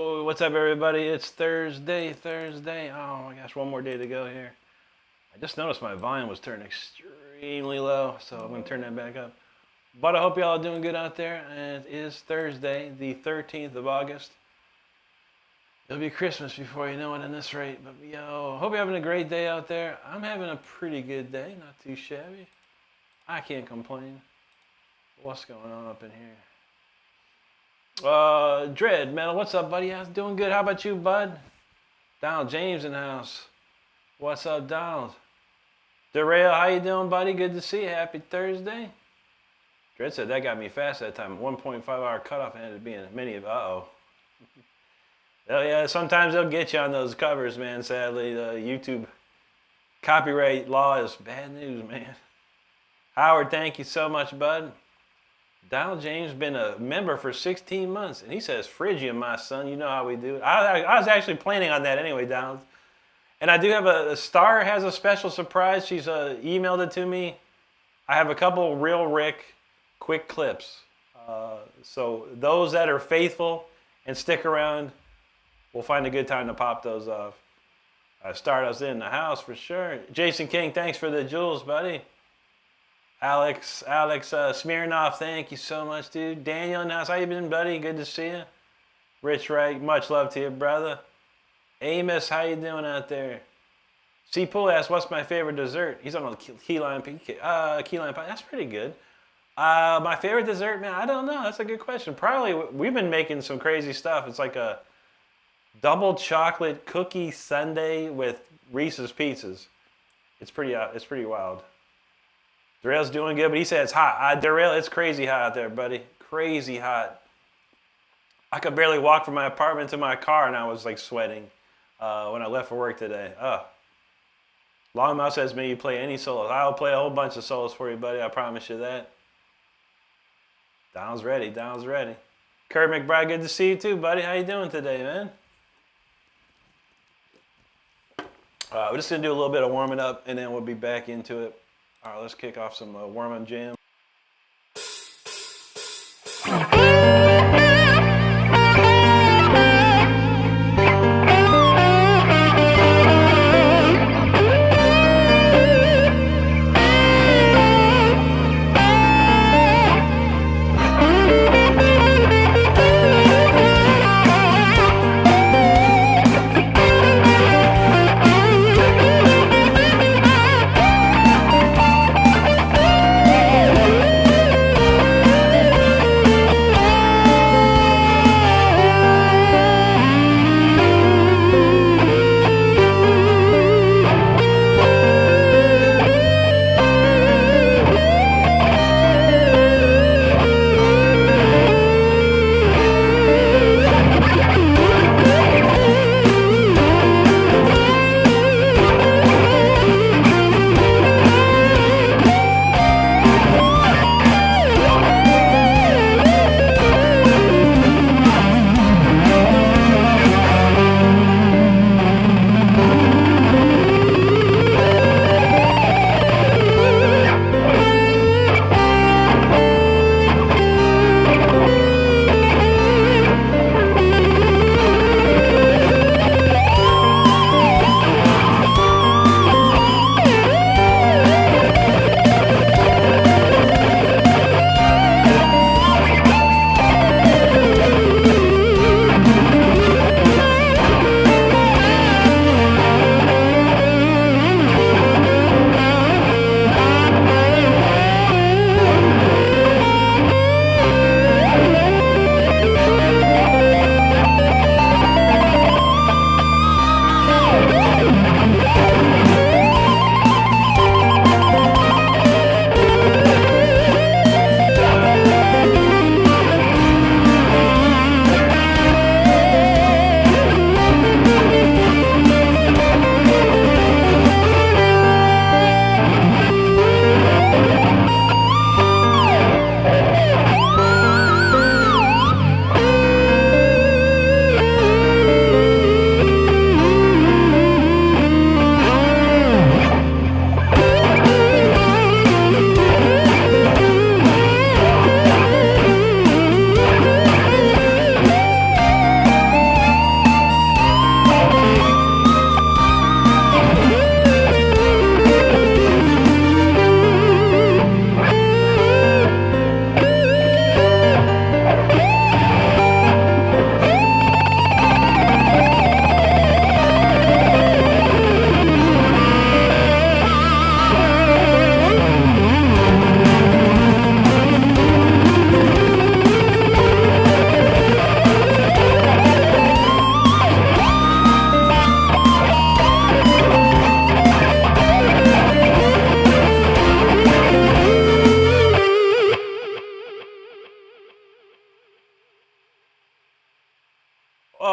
Yo, what's up everybody? It's Thursday. Oh my gosh, one more day to go here. I just noticed my volume was turned extremely low, so I'm gonna turn that back up. But I hope y'all are doing good out there, and it is Thursday, the 13th of August. It'll be Christmas before you know it in this rate, but yo, hope you're having a great day out there. I'm having a pretty good day, not too shabby. I can't complain. What's going on up in here? Dread Metal, what's up, buddy? How's doing good? How about you, bud? Donald James in the house. What's up, Donald? Derail, how you doing, buddy? Good to see you. Happy Thursday. Dread said that got me fast that time. 1.5 hour cutoff ended up being many of. Oh yeah, sometimes they'll get you on those covers, man. Sadly, the YouTube copyright law is bad news, man. Howard, thank you so much, bud. Donald James been a member for 16 months, and he says, Phrygian, my son, you know how we do it. I was actually planning on that anyway, Donald. And I do have a Star has a special surprise. She's emailed it to me. I have a couple Real Rick quick clips. So those that are faithful and stick around, we'll find a good time to pop those off. Stardust in the house for sure. Jason King, thanks for the jewels, buddy. Alex Smirnoff, thank you so much, dude. Daniel in the house, how you been, buddy? Good to see you. Rich Wright, much love to you, brother. Amos, how you doing out there? C. Pool asks, what's my favorite dessert? He's on a key lime pie. That's pretty good. My favorite dessert, man, I don't know. That's a good question. Probably, we've been making some crazy stuff. It's like a double chocolate cookie sundae with Reese's Pieces. It's pretty wild. Darrell's doing good, but he said it's hot. Darrell, it's crazy hot out there, buddy. Crazy hot. I could barely walk from my apartment to my car, and I was like sweating when I left for work today. Longmouth says, may you play any solos. I'll play a whole bunch of solos for you, buddy. I promise you that. Donald's ready. Kurt McBride, good to see you too, buddy. How you doing today, man? We're just going to do a little bit of warming up, and then we'll be back into it. All right, let's kick off some warm-up jam.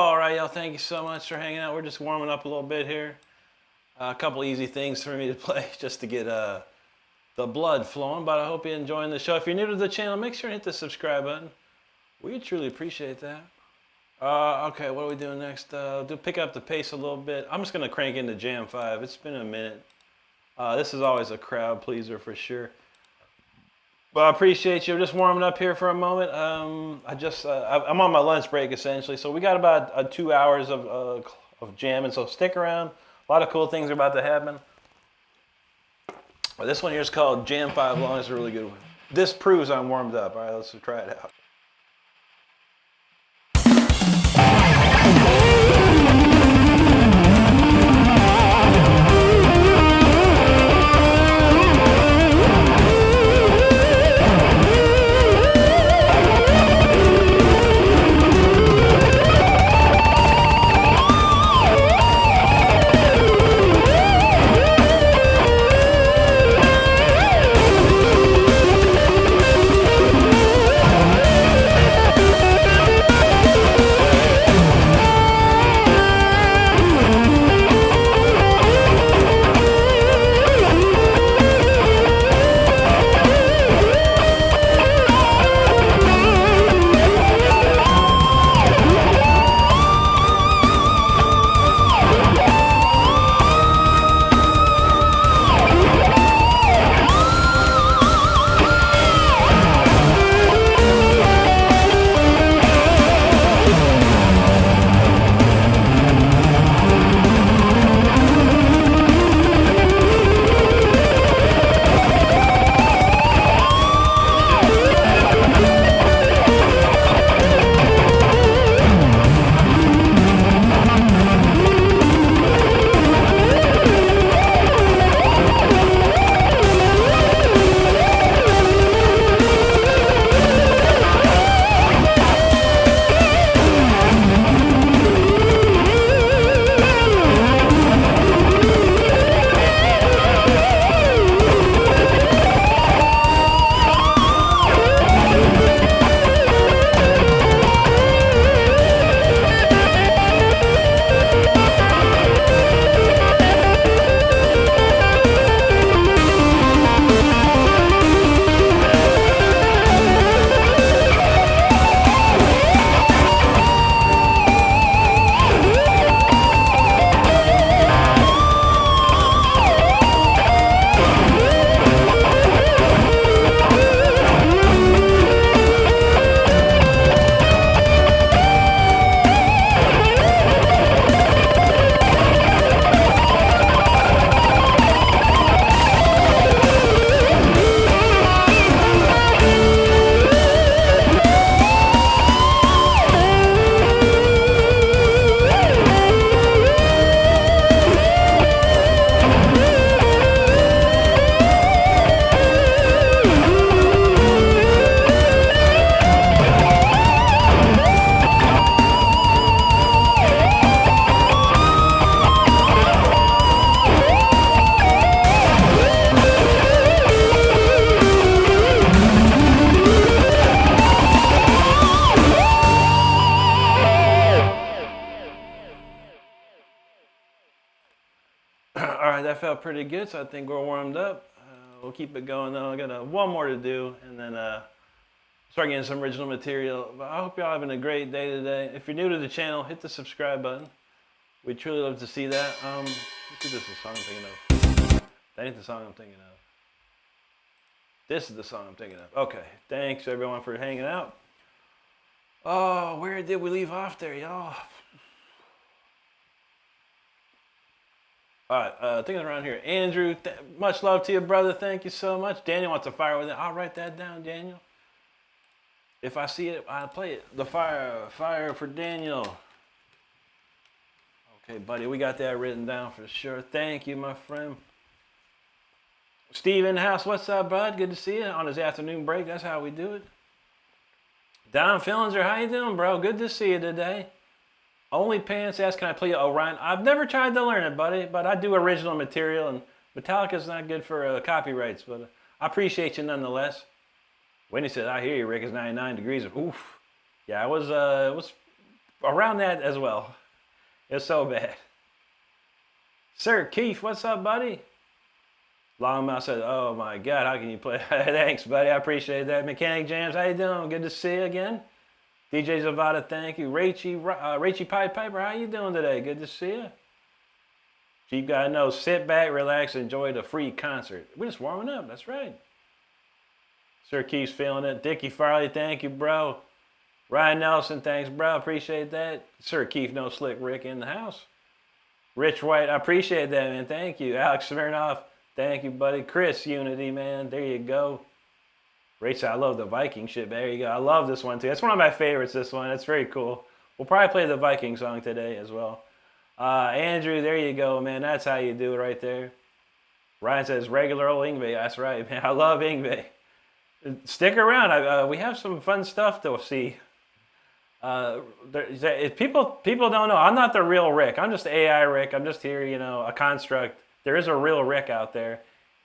All right, y'all. Thank you so much for hanging out. We're just warming up a little bit here. A couple easy things for me to play just to get the blood flowing. But I hope you're enjoying the show. If you're new to the channel, make sure to hit the subscribe button. We truly appreciate that. Okay, what are we doing next? Pick up the pace a little bit. I'm just gonna crank into Jam 5. It's been a minute. This is always a crowd pleaser for sure. Well, I appreciate you. Just warming up here for a moment. I'm on my lunch break essentially, so we got about 2 hours of jamming. So stick around. A lot of cool things are about to happen. Well, this one here is called Jam 5 Long. It's a really good one. This proves I'm warmed up. All right, let's try it out. That felt pretty good, so I think we're warmed up. We'll keep it going though. I got one more to do, and then start getting some original material. But I hope y'all having a great day today. If you're new to the channel, hit the subscribe button. We'd truly love to see that. Let's see, this is the song I'm thinking of. That ain't the song I'm thinking of. This is the song I'm thinking of. Okay, thanks everyone for hanging out. Oh, where did we leave off there, y'all? All right, thinking around here. Andrew, much love to you, brother. Thank you so much. Daniel wants a fire with it. I'll write that down, Daniel. If I see it, I'll play it. The fire for Daniel. Okay, buddy, we got that written down for sure. Thank you, my friend. Steve in the house, what's up, bud? Good to see you on his afternoon break. That's how we do it. Don Fillinger, how you doing, bro? Good to see you today. Only Pants asks, can I play Orion? I've never tried to learn it, buddy, but I do original material, and Metallica's not good for copyrights, but I appreciate you nonetheless. Winnie said, I hear you, Rick. It's 99 degrees. Oof. Yeah, it was around that as well. It's so bad. Sir Keith, what's up, buddy? Longmouth said, "Oh my God, how can you play?" Thanks, buddy. I appreciate that. Mechanic Jams, how you doing? Good to see you again. DJ Zavada, thank you. Ritchie Piper, how you doing today? Good to see you. So you gotta know, sit back, relax, enjoy the free concert. We're just warming up. That's right. Sir Keith's feeling it. Dickie Farley, thank you, bro. Ryan Nelson, thanks, bro. Appreciate that. Sir Keith, no slick Rick in the house. Rich White, I appreciate that, man. Thank you. Alex Smirnoff, thank you, buddy. Chris Unity, man. There you go. Rachel, I love the Viking shit. There you go. I love this one, too. That's one of my favorites, this one. It's very cool. We'll probably play the Viking song today as well. Andrew, there you go, man. That's how you do it right there. Ryan says, regular old Yngwie. That's right, man. I love Yngwie. Stick around. We have some fun stuff to see. People don't know. I'm not the real Rick. I'm just AI Rick. I'm just here, a construct. There is a real Rick out there,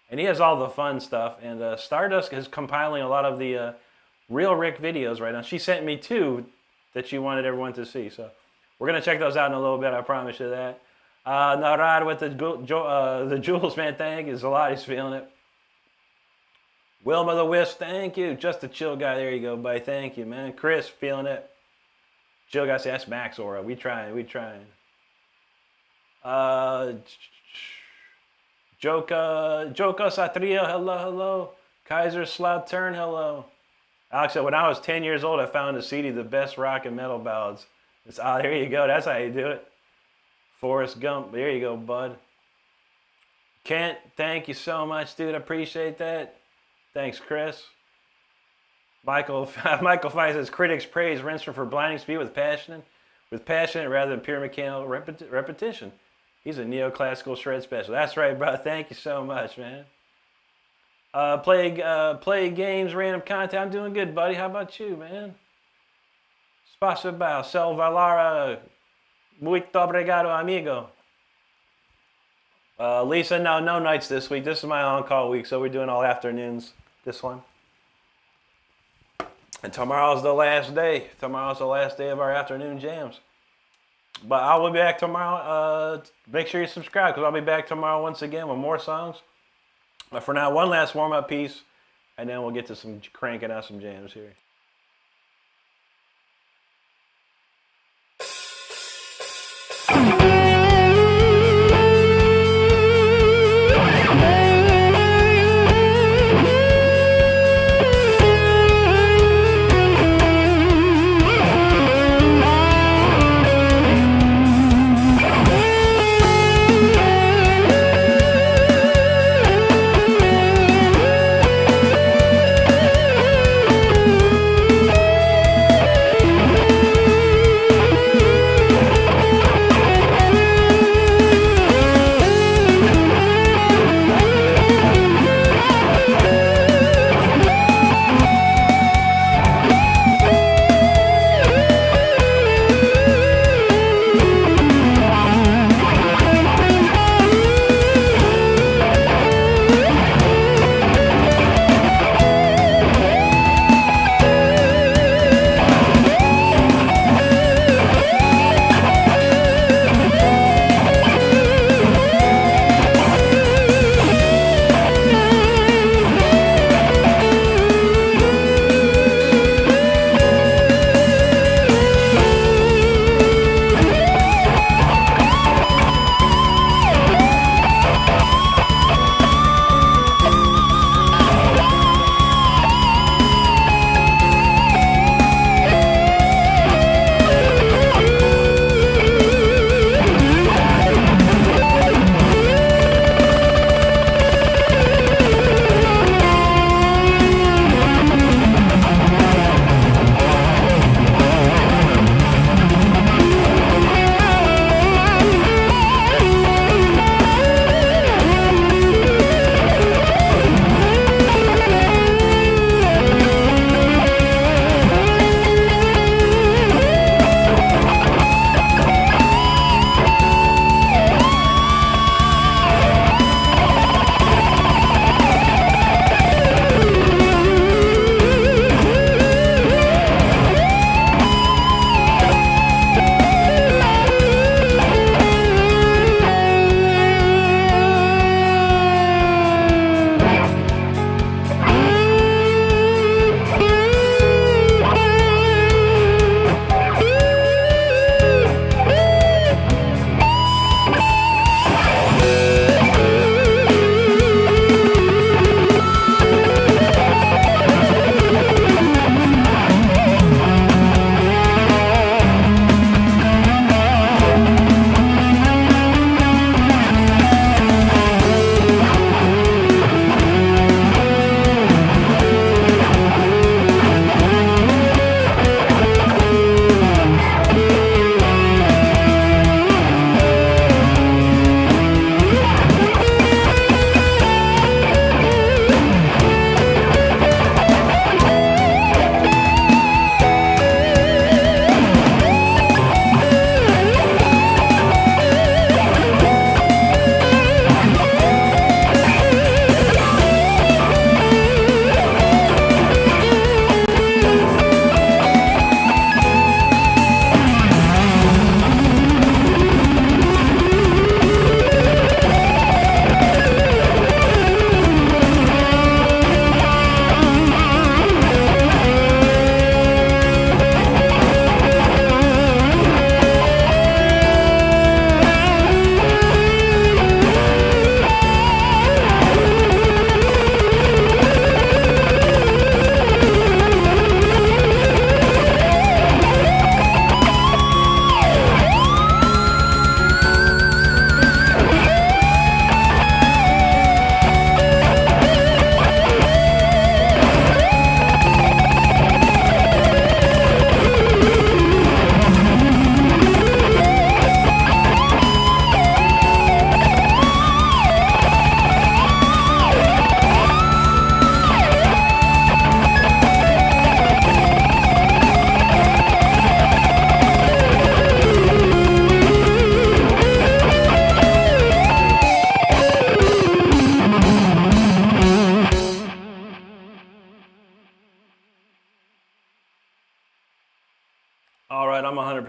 and he has all the fun stuff. And Stardust is compiling a lot of the real Rick videos right now. She sent me 2 that she wanted everyone to see. So we're gonna check those out in a little bit. I promise you that. Narad with the Jules, man. Thank you. Zalati's feeling it. Wilma the Wisp, thank you. Just a chill guy. There you go, buddy. Thank you, man. Chris, feeling it. Chill guy, say that's Max Aura. We trying. Joka Satria, hello. Kaiser Slav Turn, hello. Alex said, when I was 10 years old, I found a CD, the best rock and metal ballads. There you go. That's how you do it. Forrest Gump. There you go, bud. Kent, thank you so much, dude. I appreciate that. Thanks, Chris. Michael Fine says, critics praise Renstrom for blinding speed with passion rather than pure mechanical repetition. He's a neoclassical shred special. That's right, bro. Thank you so much, man. Play games, random content. I'm doing good, buddy. How about you, man? Spasibo, Sel Valara. Muito obrigado, amigo. Lisa, no nights this week. This is my on-call week, so we're doing all afternoons, this one. And tomorrow's the last day. Tomorrow's the last day of our afternoon jams. But I will be back tomorrow. Make sure you subscribe, because I'll be back tomorrow once again with more songs. But for now, one last warm-up piece, and then we'll get to some cranking out some jams here.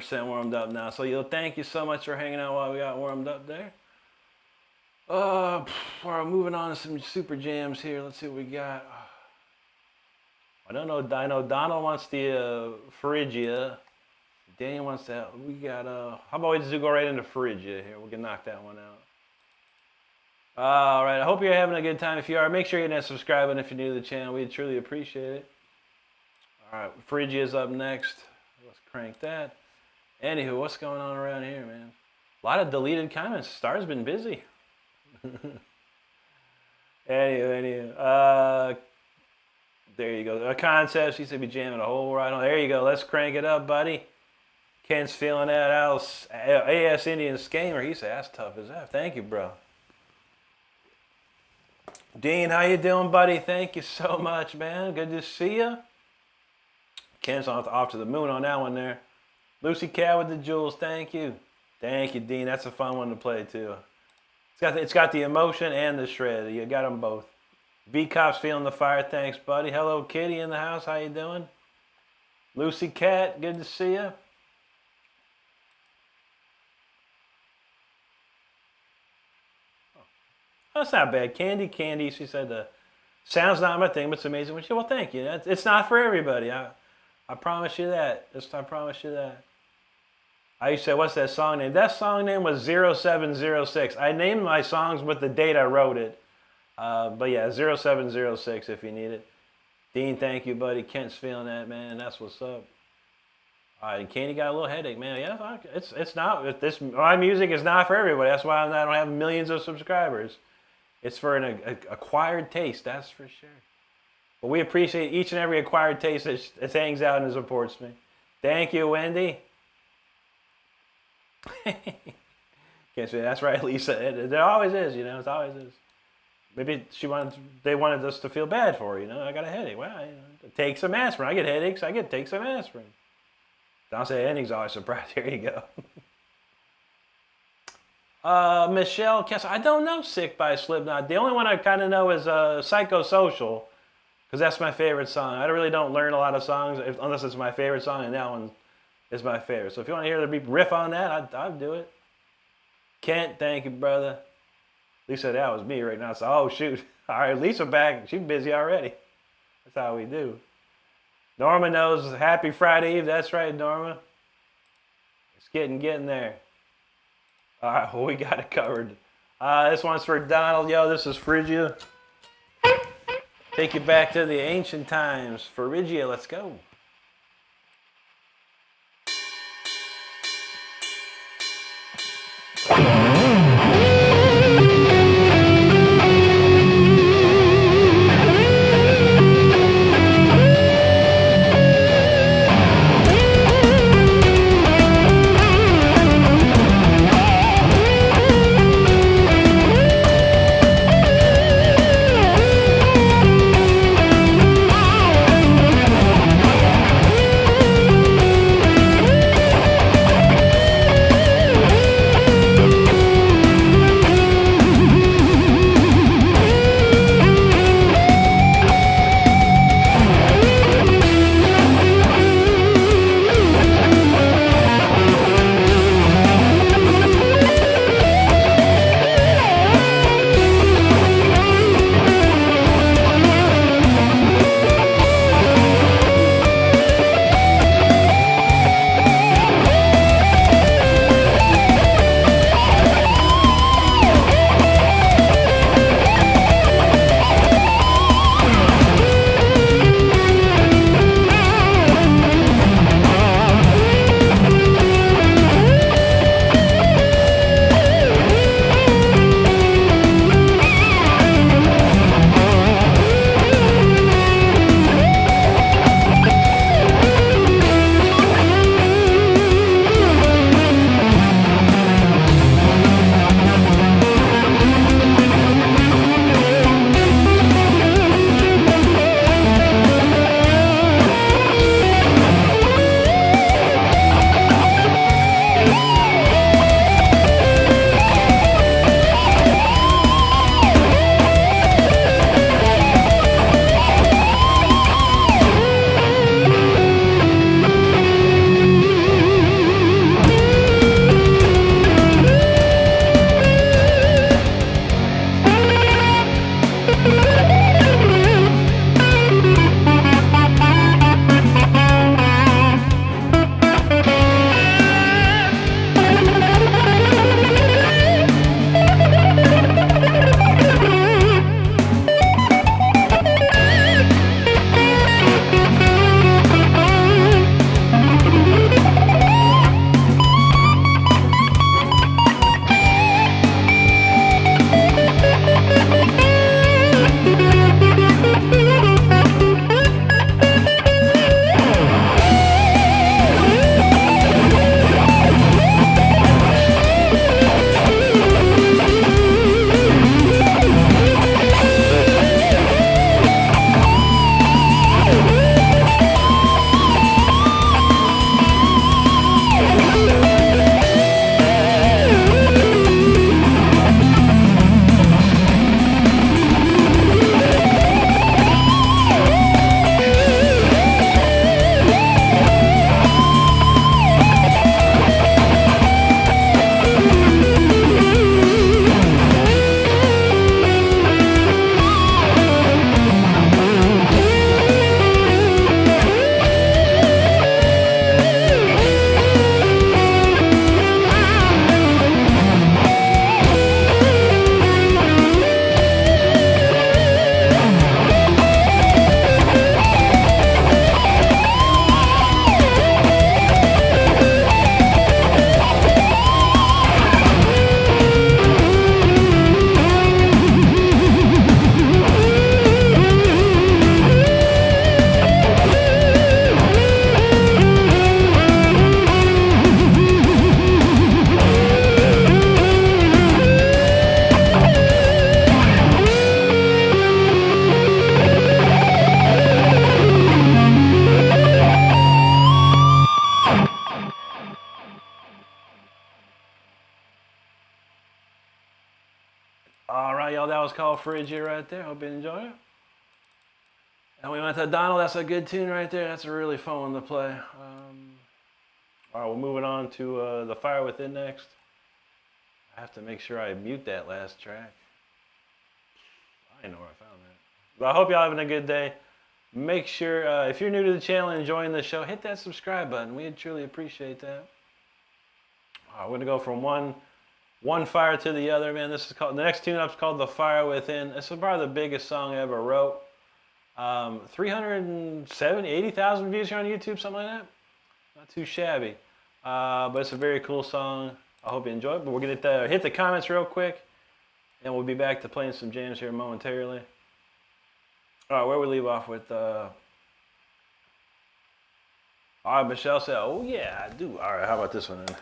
100% warmed up now. So thank you so much for hanging out while we got warmed up there. We're moving on to some super jams here. Let's see what we got. I know Donald wants the Phrygia. Daniel wants that. We got how about we just go right into Phrygia here? We can knock that one out. All right. I hope you're having a good time. If you are, make sure you hit that subscribe button if you're new to the channel. We truly appreciate it. All right, Phrygia is up next. Let's crank that. Anywho, what's going on around here, man? A lot of deleted comments. Star's been busy. Anywho. There you go. A concept. She said be jamming a whole ride on. There you go. Let's crank it up, buddy. Ken's feeling that. AS Indian Skamer. He said that's tough as that. Thank you, bro. Dean, how you doing, buddy? Thank you so much, man. Good to see you. Ken's off to the moon on that one there. Lucy Cat with the jewels. Thank you. Thank you, Dean. That's a fun one to play, too. It's got the emotion and the shred. You got them both. V-Cop's feeling the fire. Thanks, buddy. Hello, Kitty in the house. How you doing? Lucy Cat, good to see you. Oh, that's not bad. Candy, she said the sound's not my thing, but it's amazing. Well, thank you. It's not for everybody. I promise you that. I promise you that. I used to say, what's that song name? That song name was 0706. I named my songs with the date I wrote it. But yeah, 0706 if you need it. Dean, thank you, buddy. Kent's feeling that, man. That's what's up. All right, and Candy got a little headache, man. Yeah, it's not. My music is not for everybody. That's why I don't have millions of subscribers. It's for an acquired taste, that's for sure. But we appreciate each and every acquired taste that hangs out and supports me. Thank you, Wendy. Can't say that's right, Lisa. There always is, you know. It always is. Maybe they wanted us to feel bad for her, you know. I got a headache. Well, take some aspirin. I get headaches. Take some aspirin. Don't say anything's always surprised. Here you go. Michelle Kessler. I don't know Sick by Slipknot. The only one I kind of know is Psychosocial, because that's my favorite song. I really don't learn a lot of songs unless it's my favorite song, and that one is my favorite. So if you want to hear the riff on that, I'd do it. Kent, thank you, brother. Lisa, that was me right now. So, oh, shoot. All right, Lisa back. She's busy already. That's how we do. Norma knows Happy Friday Eve. That's right, Norma. It's getting there. All right, well, we got it covered. This one's for Donald. Yo, this is Phrygia. Take you back to the ancient times. Phrygia, let's go. All right, y'all, that was called Frigid right there. Hope you enjoyed it. And we went to Donald. That's a good tune right there. That's a really fun one to play. All right, we're moving on to The Fire Within next. I have to make sure I mute that last track. I didn't know where I found that. But I hope y'all having a good day. Make sure, if you're new to the channel and enjoying the show, hit that subscribe button. We'd truly appreciate that. We're going to go from one fire to the other, man. This is called, the next tune-up's called The Fire Within. This is probably the biggest song I ever wrote. 80,000 views here on YouTube, something like that. Not too shabby. But it's a very cool song. I hope you enjoy it. But we're going to hit the comments real quick, and we'll be back to playing some jams here momentarily. All right, where we leave off with, all right, Michelle said, oh yeah, I do. All right, how about this one then?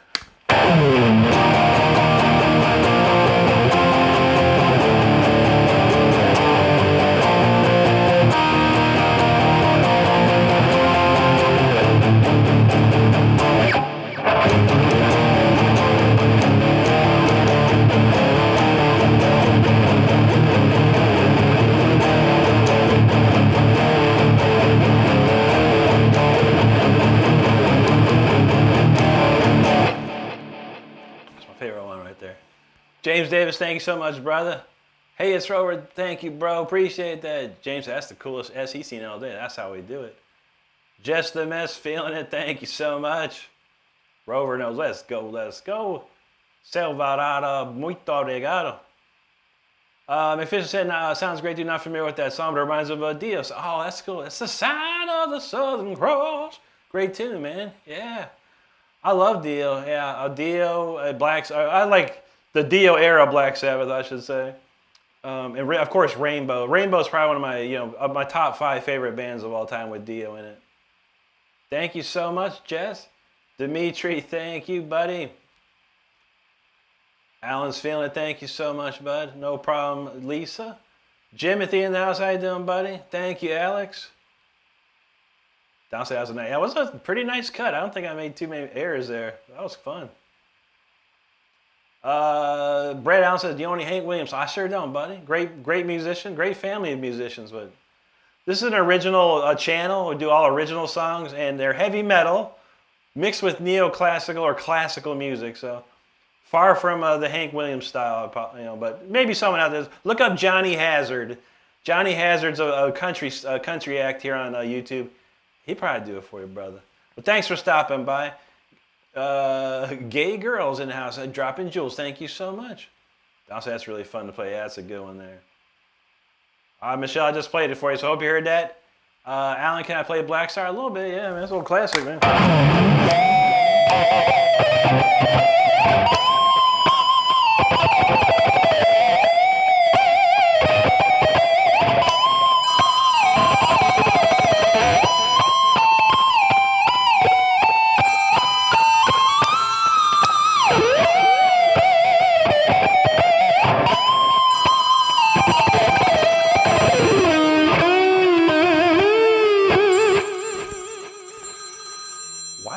James Davis, thank you so much, brother. Hey, it's Rover. Thank you, bro. Appreciate that. James, that's the coolest S he's seen all day. That's how we do it. Just the Mess, feeling it. Thank you so much. Rover knows. Let's go. Let's go. Salvador, muito obrigado. McFisher said, sounds great. Dude, not familiar with that song, but it reminds of Dios. Oh, that's cool. It's the sign of the Southern Cross. Great tune, man. Yeah. I love Dio. Yeah, Dio, Blacks. I like the Dio era Black Sabbath, I should say. And of course, Rainbow. Rainbow's probably one of my top 5 favorite bands of all time with Dio in it. Thank you so much, Jess. Dimitri, thank you, buddy. Alan's feeling it. Thank you so much, bud. No problem, Lisa. Jimothy in the house. How you doing, buddy? Thank you, Alex. That was a pretty nice cut. I don't think I made too many errors there. That was fun. Brad Allen says, do you own any Hank Williams? I sure don't, buddy. Great musician, great family of musicians. But this is an original channel. We do all original songs, and they're heavy metal mixed with neoclassical or classical music. So far from the Hank Williams style, but maybe someone out there. Look up Johnny Hazard. Johnny Hazard's a country act here on YouTube. He'd probably do it for you, brother. But thanks for stopping by. Gay girls in the house, dropping jewels. Thank you so much. Also, that's really fun to play. Yeah, that's a good one there. Michelle, I just played it for you, so I hope you heard that. Alan, can I play Black Star a little bit? Yeah, man, that's a little classic, man.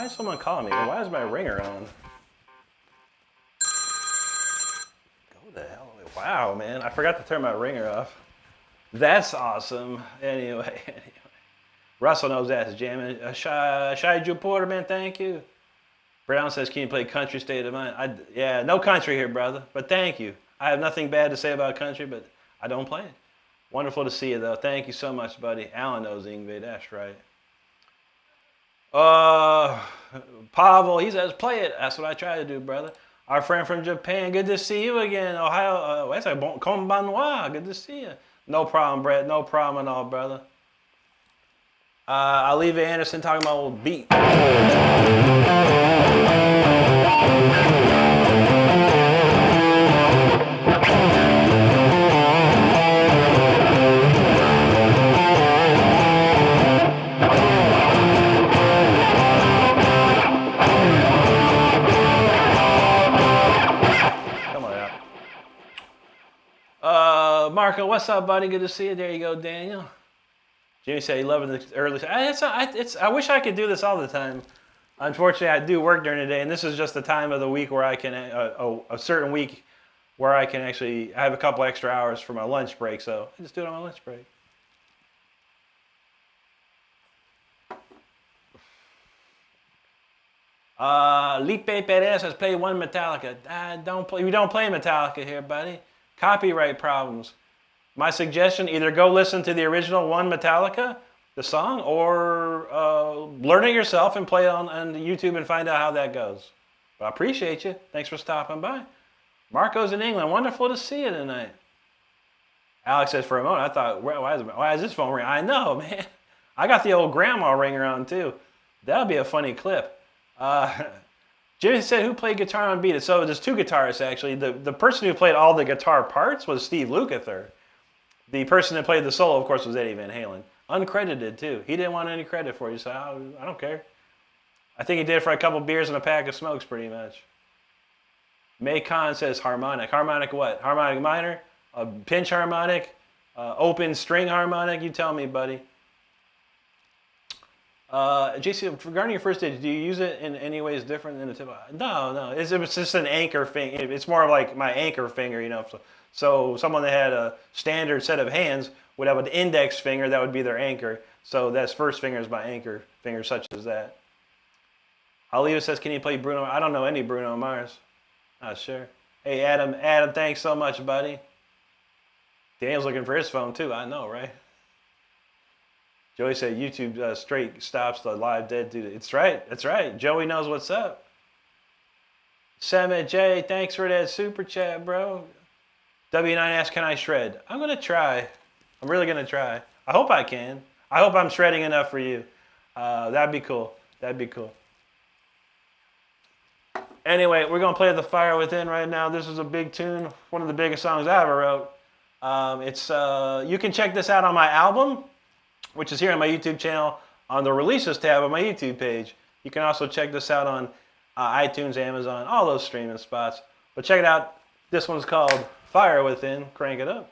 Someone calling me. Why is my ringer on? Go the hell away. Wow, man. I forgot to turn my ringer off. That's awesome. Anyway. Russell knows that's jamming. Shy Drew Porter, man, thank you. Brown says, can you play Country State of Mind? Yeah, no country here, brother. But thank you. I have nothing bad to say about country, but I don't play it. Wonderful to see you, though. Thank you so much, buddy. Alan knows Yngwie. That's right. Pavel, he says, play it. That's what I try to do, brother. Our friend from Japan, good to see you again. Ohio, that's like konbanwa. Good to see you. No problem, Brett. No problem at all, brother. Olivia Anderson talking about old beat. Marco, what's up, buddy? Good to see you. There you go, Daniel. Jimmy said he loved the early. I wish I could do this all the time. Unfortunately, I do work during the day, and this is just the time of the week where I can, a certain week, where I can actually I have a couple extra hours for my lunch break, so I just do it on my lunch break. Lipe Perez has played one Metallica. We don't play Metallica here, buddy. Copyright problems. My suggestion, either go listen to the original one Metallica, the song, or learn it yourself and play it on YouTube and find out how that goes. But I appreciate you. Thanks for stopping by. Marco's in England. Wonderful to see you tonight. Alex says, for a moment, I thought, why is this phone ringing? I know, man. I got the old grandma ringer on, too. That'll be a funny clip. Jimmy said, who played guitar on Beat It? So there's two guitarists, actually. The person who played all the guitar parts was Steve Lukather. The person that played the solo, of course, was Eddie Van Halen. Uncredited, too. He didn't want any credit for it. He said, I don't care. I think he did it for a couple beers and a pack of smokes, pretty much. May Khan says harmonic. Harmonic what? Harmonic minor? A pinch harmonic? Open string harmonic? You tell me, buddy. JC, regarding your first stage, do you use it in any ways different than the tip? No. It's just an anchor finger. It's more like my anchor finger, you know. So someone that had a standard set of hands would have an index finger that would be their anchor. So that's first finger is my anchor finger, such as that. Oliva says, can you play Bruno? I don't know any Bruno Mars. Not sure. Hey, Adam, thanks so much, buddy. Daniel's looking for his phone, too. I know, right? Joey said YouTube straight stops the live dead dude. It's right. That's right. Joey knows what's up. Samet J, thanks for that super chat, bro. W9 asks, can I shred? I'm going to try. I'm really going to try. I hope I can. I hope I'm shredding enough for you. That'd be cool. That'd be cool. Anyway, we're going to play The Fire Within right now. This is a big tune. One of the biggest songs I ever wrote. You can check this out on my album, which is here on my YouTube channel, on the Releases tab on my YouTube page. You can also check this out on iTunes, Amazon, all those streaming spots. But check it out. This one's called Fire Within. Crank it up.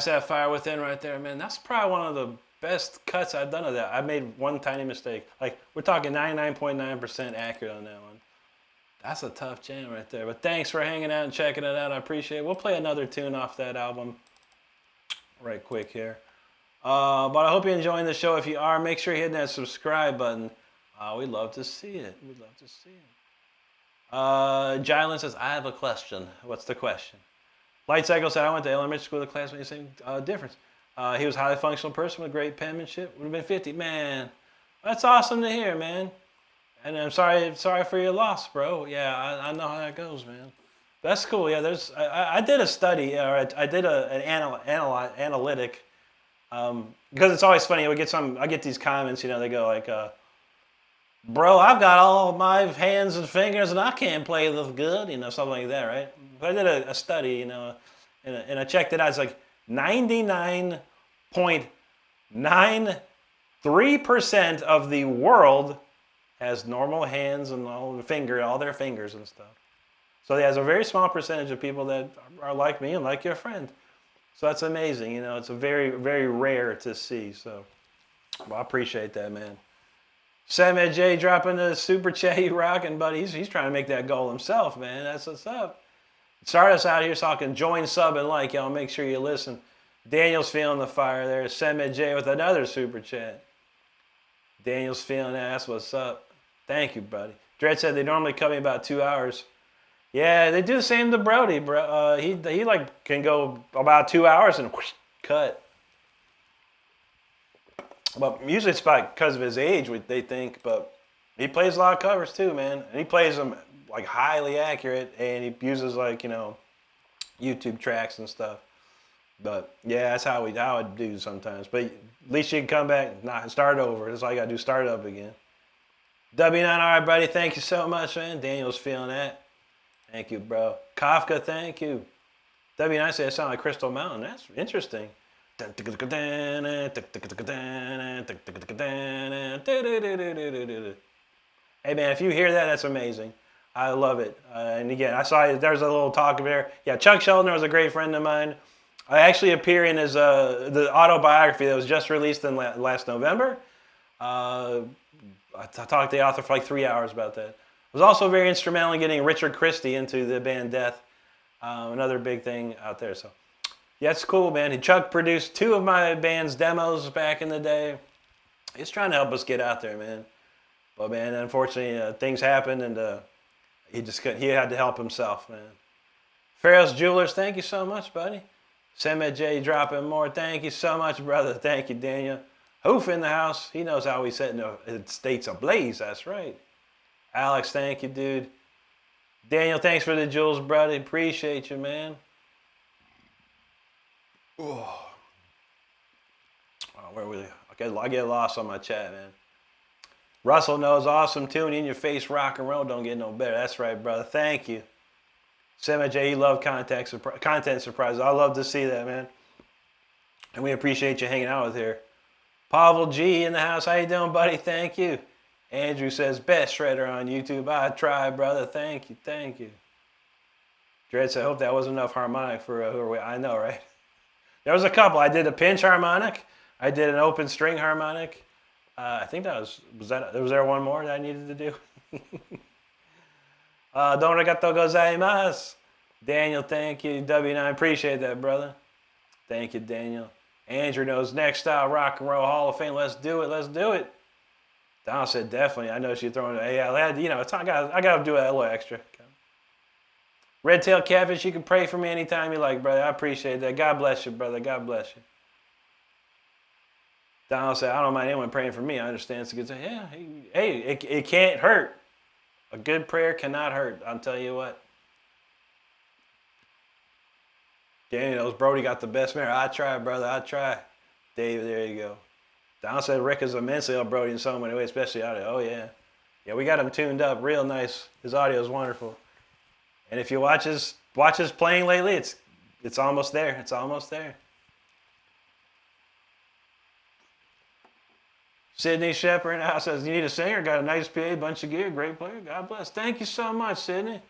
That's that fire within right there, man. That's probably one of the best cuts I've done of that. I made one tiny mistake. Like, we're talking 99.9% accurate on that one. That's a tough jam right there. But thanks for hanging out and checking it out. I appreciate it. We'll play another tune off that album right quick here. But I hope you're enjoying the show. If you are, make sure you hit that subscribe button. We'd love to see it. We'd love to see it. Jylan says, I have a question. What's the question? Light Cycle said, I went to elementary school with a classmate. Same difference. He was a highly functional person with great penmanship. Would have been 50. Man, that's awesome to hear, man. And I'm sorry for your loss, bro. Yeah, I know how that goes, man. That's cool. Yeah, I did a study, or I did an analytic, because it's always funny. I get these comments, they go like, bro, I've got all of my hands and fingers and I can't play this good, something like that, right? But I did a study, and I checked it out. It's like 99.93% of the world has normal hands and all their fingers and stuff. So there's a very small percentage of people that are like me and like your friend. So that's amazing. It's a very, very rare to see. So, I appreciate that, man. Sam J dropping the super chat. You rocking, buddy. He's trying to make that goal himself, man. That's what's up. Start us out here talking. Join, sub, and like, y'all. Make sure you listen. Daniel's feeling the fire there. Sam J with another super chat. Daniel's feeling that. That's what's up. Thank you, buddy. Dredd said they normally cut me about 2 hours. Yeah, they do the same to Brody, bro. He can go about 2 hours and whoosh, cut. But usually it's because of his age, they think. But he plays a lot of covers too, man. And he plays them like highly accurate, and he uses YouTube tracks and stuff. But yeah, that's how I do sometimes. But at least you can come back and start over. That's all you gotta do, start up again. W9, all right, buddy. Thank you so much, man. Daniel's feeling that. Thank you, bro. Kafka, thank you. W9 said it sounded like Crystal Mountain. That's interesting. Hey, man, if you hear that, that's amazing. I love it. And again, I saw there's a little talk of there. Yeah, Chuck Sheldon was a great friend of mine. I actually appear in his the autobiography that was just released in last November. I talked to the author for like 3 hours about that. Was also very instrumental in getting Richard Christie into the band Death. Another big thing out there. So, yeah, it's cool, man. Chuck produced 2 of my band's demos back in the day. He's trying to help us get out there, man. But, man, unfortunately, things happened, and he just couldn't. He had to help himself, man. Pharaoh's Jewelers, thank you so much, buddy. Semet J dropping more. Thank you so much, brother. Thank you, Daniel. Hoof in the house. He knows how we set the states ablaze. That's right. Alex, thank you, dude. Daniel, thanks for the jewels, brother. Appreciate you, man. Oh, where we? I get lost on my chat, man. Russell knows, awesome tune, in your face rock and roll. Don't get no better. That's right, brother. Thank you. Sema J, you love content surprises. I love to see that, man. And we appreciate you hanging out with here. Pavel G in the house. How you doing, buddy? Thank you. Andrew says, best shredder on YouTube. I try, brother. Thank you. Thank you. Dredd said, I hope that wasn't enough harmonic for who are we? I know, right? There was a couple. I did a pinch harmonic. I did an open string harmonic. I think was there one more that I needed to do? Don regato gozaimasu. Daniel, thank you. W9, appreciate that, brother. Thank you, Daniel. Andrew knows next style rock and roll Hall of Fame. Let's do it. Let's do it. Don said definitely. I know she's throwing it. Yeah, I gotta do a little extra. Red Tail Catfish, you can pray for me anytime you like, brother. I appreciate that. God bless you, brother. God bless you. Donald said, I don't mind anyone praying for me. I understand it's a good thing. Yeah, hey, it can't hurt. A good prayer cannot hurt. I'll tell you what. Danny knows Brody got the best mirror. I try, brother. I try. David, there you go. Donald said Rick is immensely on Brody in so many ways, especially audio. Oh, yeah. Yeah, we got him tuned up real nice. His audio is wonderful. And if you watch his playing lately, it's almost there. It's almost there. Sydney Shepard in the house says, you need a singer? Got a nice PA, bunch of gear, great player. God bless. Thank you so much, Sydney.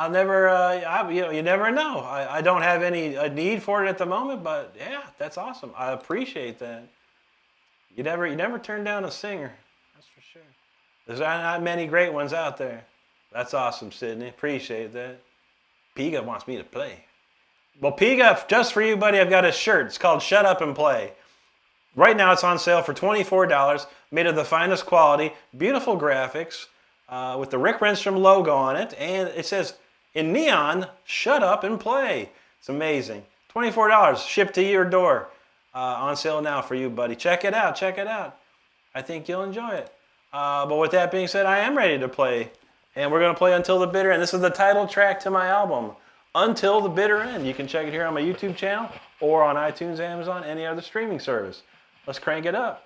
I'll never, you never know. I don't have a need for it at the moment, but yeah, that's awesome. I appreciate that. You never turn down a singer, that's for sure. There's not many great ones out there. That's awesome, Sydney. Appreciate that. Piga wants me to play. Well, Piga, just for you, buddy, I've got a shirt. It's called Shut Up and Play. Right now it's on sale for $24, made of the finest quality, beautiful graphics, with the Rick Renstrom logo on it, and it says, in neon, shut up and play. It's amazing. $24, shipped to your door. On sale now for you, buddy. Check it out, check it out. I think you'll enjoy it. But with that being said, I am ready to play. And we're going to play Until the Bitter End. This is the title track to my album, Until the Bitter End. You can check it here on my YouTube channel or on iTunes, Amazon, any other streaming service. Let's crank it up.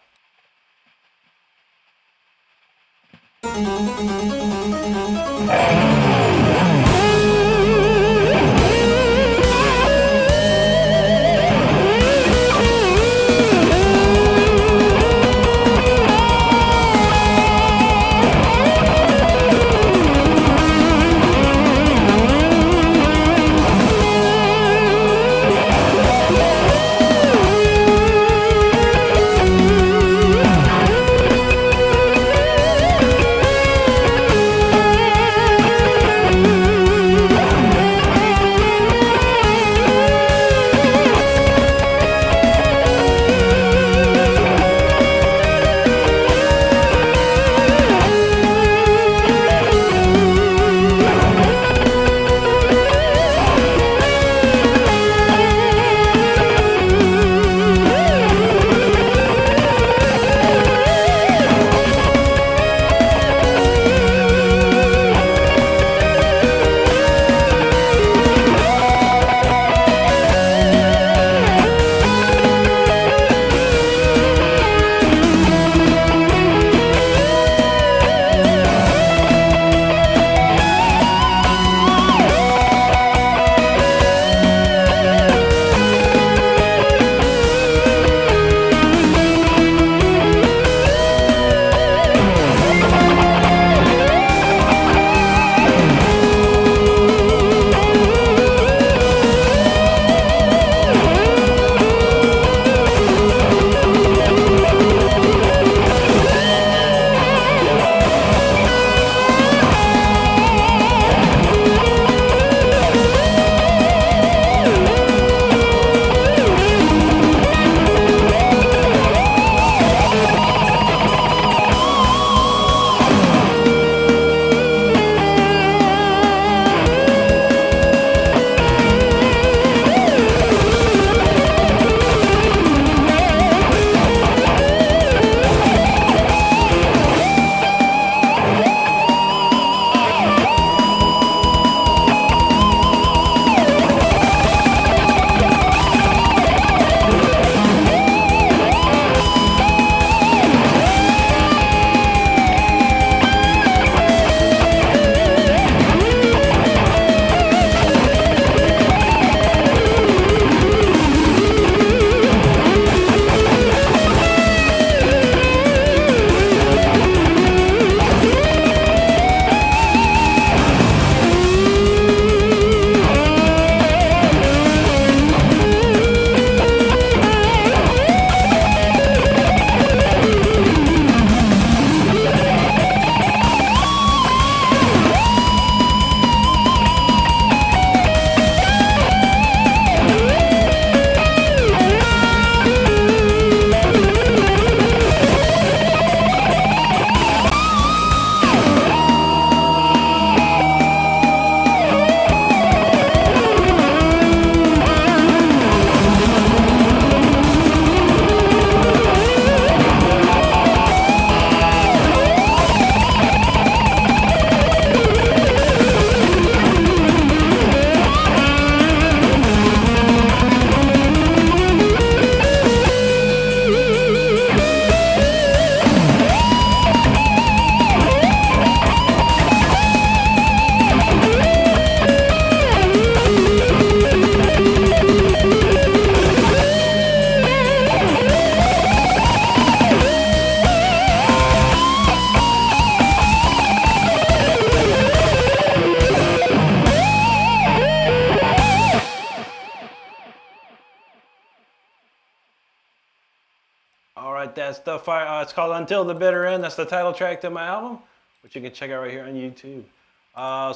that stuff. It's called Until the Bitter End. That's the title track to my album, which you can check out right here on YouTube.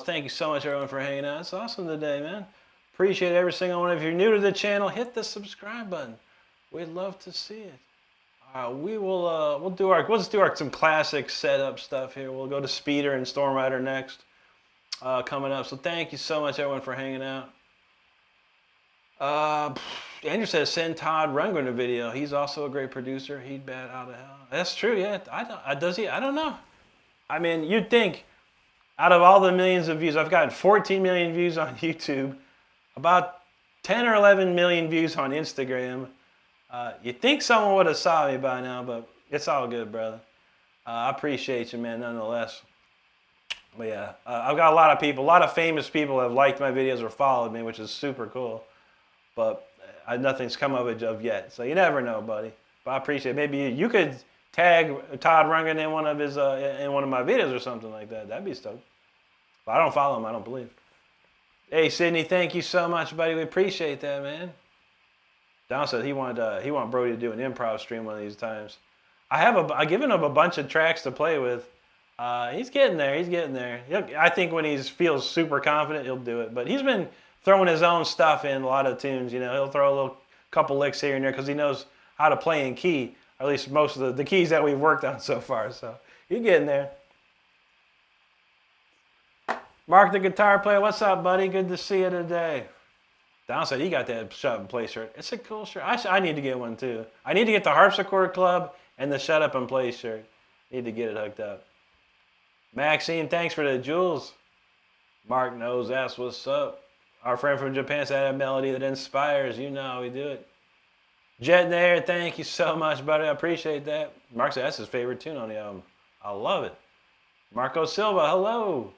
Thank you so much, everyone, for hanging out. It's awesome today, man. Appreciate every single one. If you're new to the channel, hit the subscribe button. We'd love to see it. We'll just do some classic setup stuff here. We'll go to Speeder and Storm Rider next, coming up. So thank you so much, everyone, for hanging out. Andrew says send Todd Rundgren a video. He's also a great producer. He'd bat out of hell. That's true. Yeah. Does he? I don't know. I mean, you'd think out of all the millions of views, I've got 14 million views on YouTube, about 10 or 11 million views on Instagram. You'd think someone would have saw me by now, but it's all good, brother. I appreciate you, man, nonetheless. But yeah, I've got a lot of people, a lot of famous people have liked my videos or followed me, which is super cool. But nothing's come of it yet, so you never know, buddy. But I appreciate it. Maybe you could tag Todd Rundgren in one of his in one of my videos or something like that. That'd be stoked. But I don't follow him. I don't believe. Hey, Sydney, thank you so much, buddy. We appreciate that, man. Don said he wanted Brody to do an improv stream one of these times. I've given him a bunch of tracks to play with. He's getting there. He's getting there. I think when he feels super confident, he'll do it. But he's been throwing his own stuff in a lot of tunes. You know, he'll throw a couple licks here and there because he knows how to play in key. Or at least most of the keys that we've worked on so far. So he's getting there. Mark the guitar player, what's up, buddy? Good to see you today. Don said he got that Shut Up and Play shirt. It's a cool shirt. I need to get one too. I need to get the Harpsichord Club and the Shut Up and Play shirt. Need to get it hooked up. Maxine, thanks for the jewels. Mark knows that's what's up. Our friend from Japan said a melody that inspires. You know how we do it. Jet Nair, thank you so much, buddy. I appreciate that. Mark said that's his favorite tune on the album. I love it. Marco Silva, hello.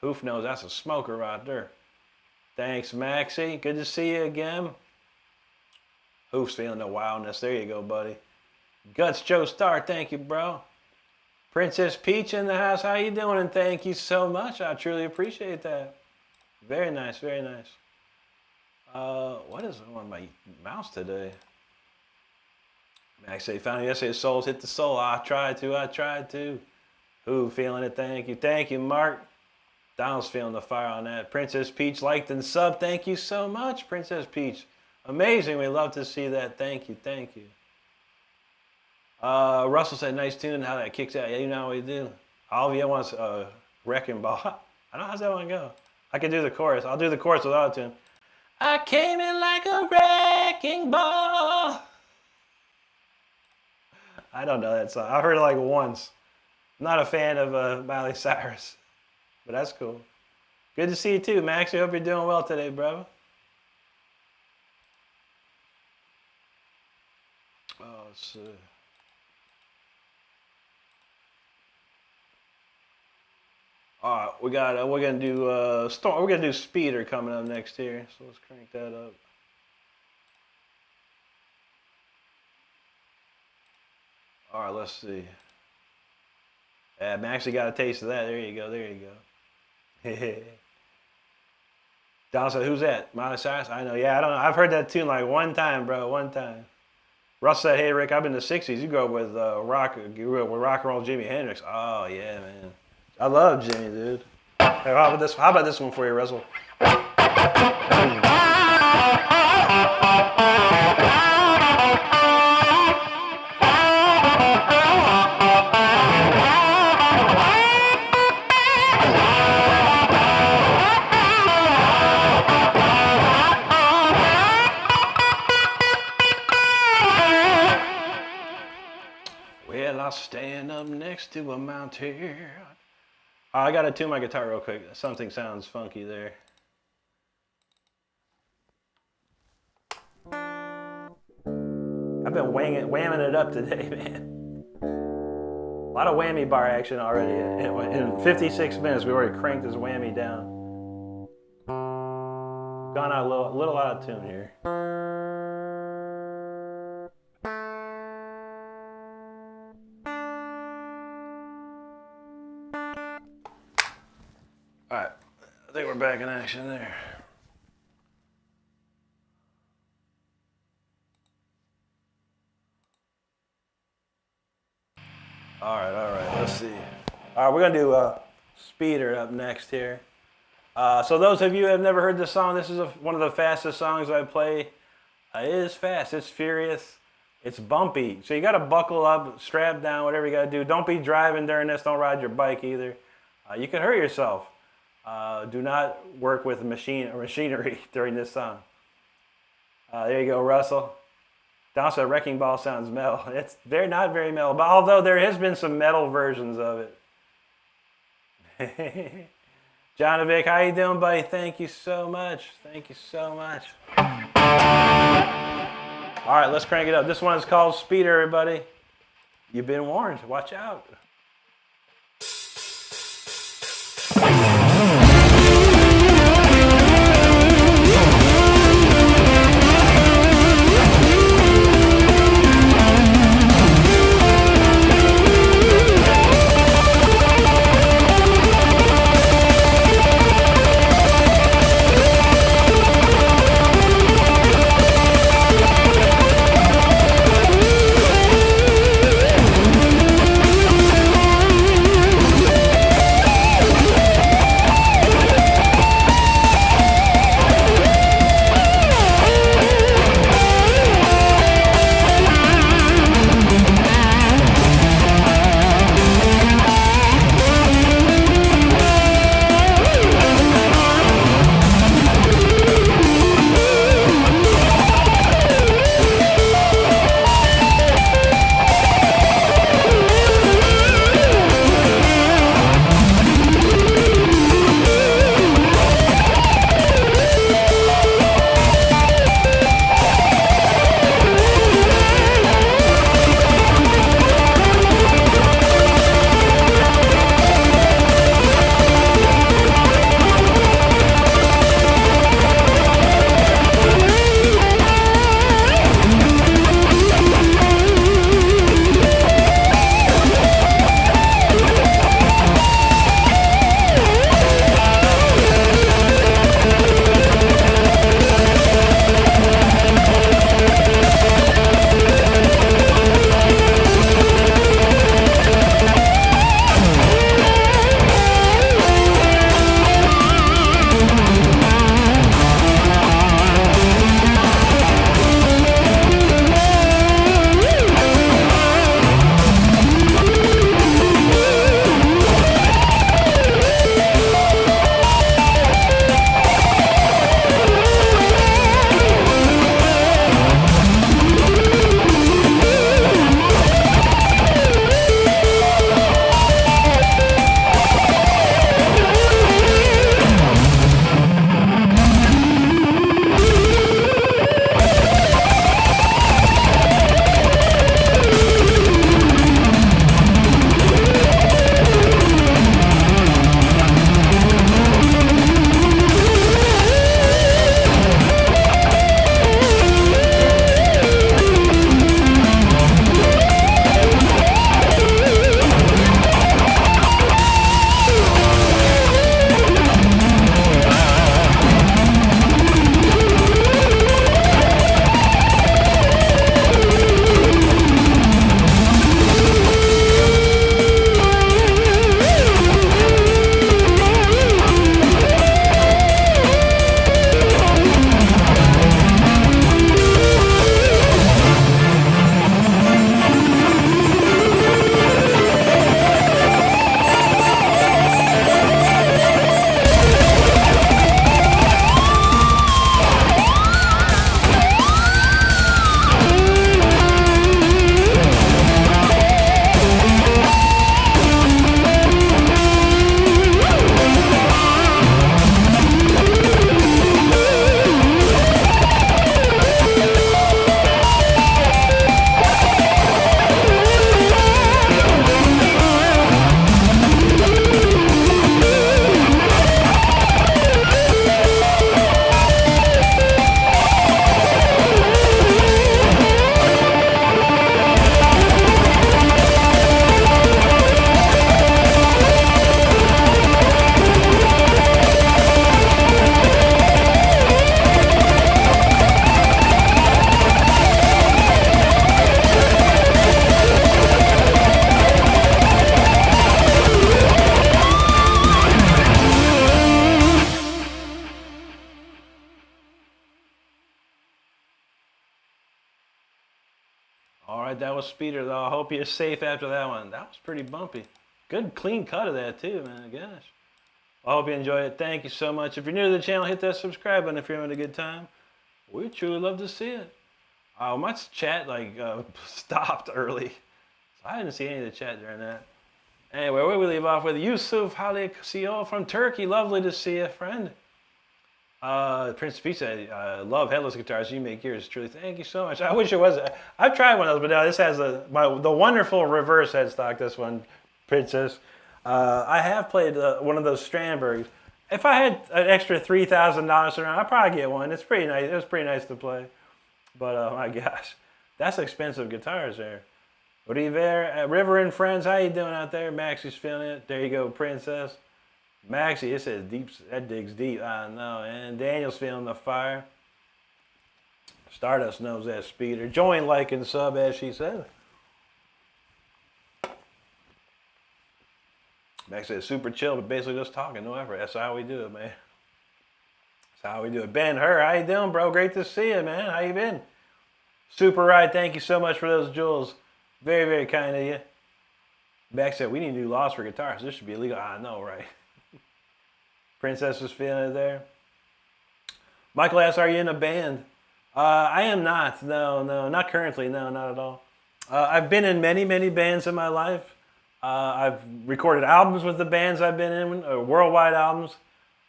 Hoof knows that's a smoker right there. Thanks, Maxie. Good to see you again. Hoof's feeling the wildness. There you go, buddy. Guts Joe Star, thank you, bro. Princess Peach in the house. How you doing? And thank you so much. I truly appreciate that. Very nice, very nice. What is on my mouse today? Max said, found it yesterday. Souls hit the soul. I tried to. Who feeling it? Thank you, Mark. Donald's feeling the fire on that. Princess Peach liked and sub. Thank you so much, Princess Peach. Amazing. We love to see that. Thank you. Russell said, nice tune and how that kicks out. Yeah, you know how we do. Olivia wants a wrecking ball. I don't know, how's that one go? I can do the chorus. I'll do the chorus without tune. I came in like a wrecking ball. I don't know that song. I've heard it like once. I'm not a fan of Miley Cyrus. But that's cool. Good to see you too, Max. I hope you're doing well today, bro. Oh, let's see. All right, we're gonna do Storm. We're gonna do Speeder coming up next here. So let's crank that up. All right, let's see. Yeah, Max, got a taste of that. There you go. Don said, who's that? Miley Cyrus? I know. Yeah, I don't know. I've heard that tune like one time, bro. One time. Russ said, hey, Rick, I've been in the 60s. You grew up with rock and roll Jimi Hendrix. Oh, yeah, man. I love Jimmy, dude. Hey, how about this one for you, Russell? I'll stand up next to a mountain. I gotta tune my guitar real quick. Something sounds funky there. I've been whamming it up today, man. A lot of whammy bar action already. In 56 minutes, we already cranked this whammy down. Gone out a little out of tune here. All right, I think we're back in action there. All right, we're going to do Speeder up next here. So those of you who have never heard this song, this is one of the fastest songs I play. It is fast, it's furious, it's bumpy. So you got to buckle up, strap down, whatever you got to do. Don't be driving during this, don't ride your bike either. You can hurt yourself. Do not work with machinery during this song. There you go, Russell. Also, Wrecking Ball sounds metal. It's not very metal, but although there has been some metal versions of it. Jonovic, how you doing, buddy? Thank you so much. Thank you so much. All right, let's crank it up. This one is called Speeder, everybody. You've been warned. Watch out. that was Speeder, though. I hope you're safe after that one. That was pretty bumpy. Good clean cut of that, too, man. Gosh. I hope you enjoy it. Thank you so much. If you're new to the channel, hit that subscribe button if you're having a good time. We truly love to see it. My chat, stopped early. So I didn't see any of the chat during that. Anyway, where we leave off with Yusuf Haliksio from Turkey. Lovely to see you, friend. Prince P said, love headless guitars. You make yours truly. Thank you so much. I wish it was. I've tried one of those, but now this has the wonderful reverse headstock. This one, Princess. I have played one of those Strandbergs. If I had an extra $3,000 around, I'd probably get one. It's pretty nice. It was pretty nice to play. But my gosh, that's expensive guitars there. River, River and friends, how you doing out there? Maxie's feeling it. There you go, Princess. Maxie, it says deep. That digs deep. I know. And Daniel's feeling the fire. Stardust knows that, Speeder. Join, like, and sub, as she said. Max says super chill, but basically just talking, no effort. That's how we do it, man. That's how we do it. Ben Hur, how you doing, bro? Great to see you, man. How you been? Super Ride, thank you so much for those jewels. Very, very kind of you. Max said, we need new laws for guitars. This should be illegal. I know, right? Princess is feeling it there. Michael asks, are you in a band? I am not. No, not currently. No, not at all. I've been in many, many bands in my life. I've recorded albums with the bands I've been in, worldwide albums.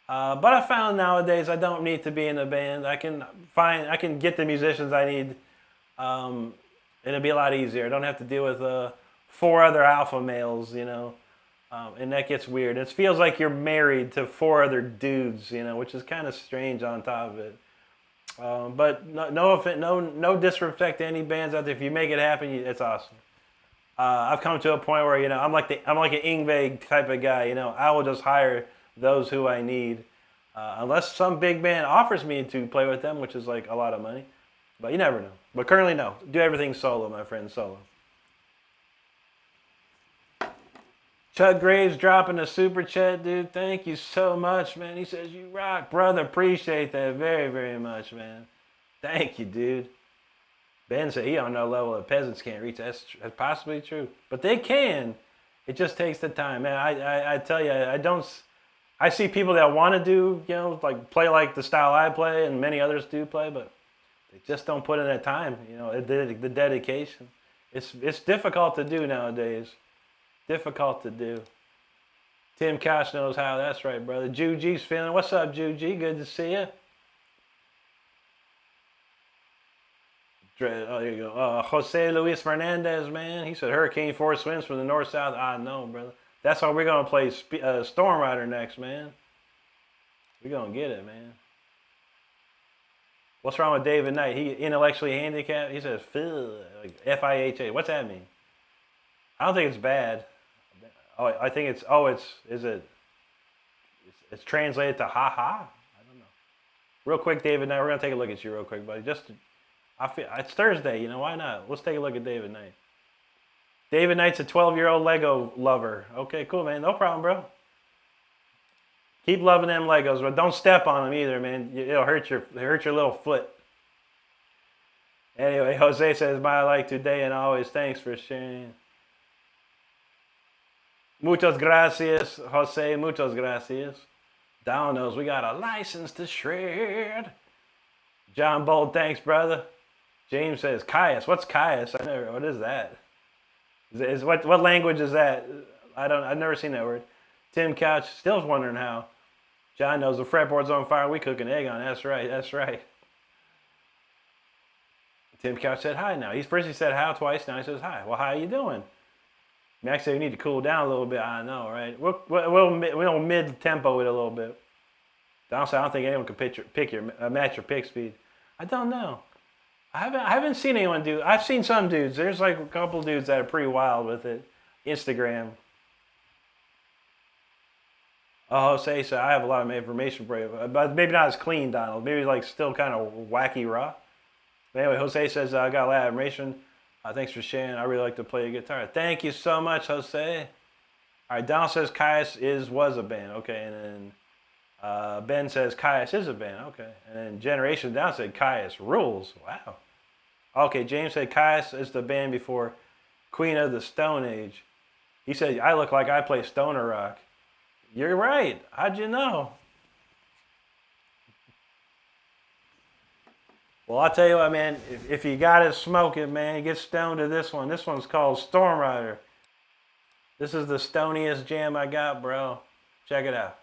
But I found nowadays I don't need to be in a band. I can get the musicians I need. And it'll be a lot easier. I don't have to deal with 4 other alpha males, you know. And that gets weird. It feels like you're married to 4 other dudes, you know, which is kind of strange on top of it. But no disrespect to any bands out there. If you make it happen, it's awesome. I've come to a point where, you know, I'm like an Yngwie type of guy. You know, I will just hire those who I need, unless some big band offers me to play with them, which is like a lot of money. But you never know. But currently, no. Do everything solo, my friend, solo. Chuck Graves dropping a super chat, dude. Thank you so much, man. He says, you rock, brother. Appreciate that very, very much, man. Thank you, dude. Ben said he on no level that peasants can't reach. That's possibly true. But they can. It just takes the time, man. I tell you, I see people that want to do, you know, like play like the style I play and many others do play, but they just don't put in that time, you know, the dedication. It's difficult to do nowadays. Difficult to do. Tim Kosh knows how. That's right, brother. Ju G's feeling. What's up, Ju G? Good to see you. Oh, there you go. Jose Luis Fernandez, man. He said Hurricane Force winds from the north-south. I know, brother. That's why we're going to play Storm Rider next, man. We're going to get it, man. What's wrong with David Knight? He intellectually handicapped? He says, like F-I-H-A. What's that mean? I don't think it's bad. Oh, I think it's, it's translated to ha-ha? I don't know. Real quick, David Knight, we're going to take a look at you real quick, buddy. It's Thursday, you know, why not? Let's take a look at David Knight. David Knight's a 12-year-old Lego lover. Okay, cool, man. No problem, bro. Keep loving them Legos, but don't step on them either, man. It'll hurt your little foot. Anyway, Jose says, "My like today and always. Thanks for sharing." Muchas gracias, Jose. Muchas gracias. Down knows we got a license to shred. John Bold, thanks, brother. James says, Caius. What's Caius? What is that? What language is that? I've never seen that word. Tim Couch still wondering how. John knows the fretboard's on fire. We cook an egg on it. That's right. That's right. Tim Couch said hi now. First he said how twice. Now he says hi. Well, how you doing? Max said we need to cool down a little bit. I know, right? We'll mid-tempo it a little bit. Honestly, I don't think anyone can match your pick speed. I don't know. I haven't seen anyone do. I've seen some dudes. There's like a couple dudes that are pretty wild with it. Instagram. Oh, Jose said I have a lot of information for you, but maybe not as clean, Donald. Maybe like still kind of wacky raw. But anyway, Jose says I got a lot of information. Thanks for sharing. I really like to play a guitar. Thank you so much, Jose. All right, Donald says Caius was a band. Okay, and then Ben says Caius is a band. Okay, and then Generation Down said Caius rules. Wow. Okay, James said Caius is the band before Queen of the Stone Age. He said, I look like I play stoner rock. You're right. How'd you know? Well, I'll tell you what, man. If you got to smoke it, man, get stoned to this one. This one's called Storm Rider. This is the stoniest jam I got, bro. Check it out.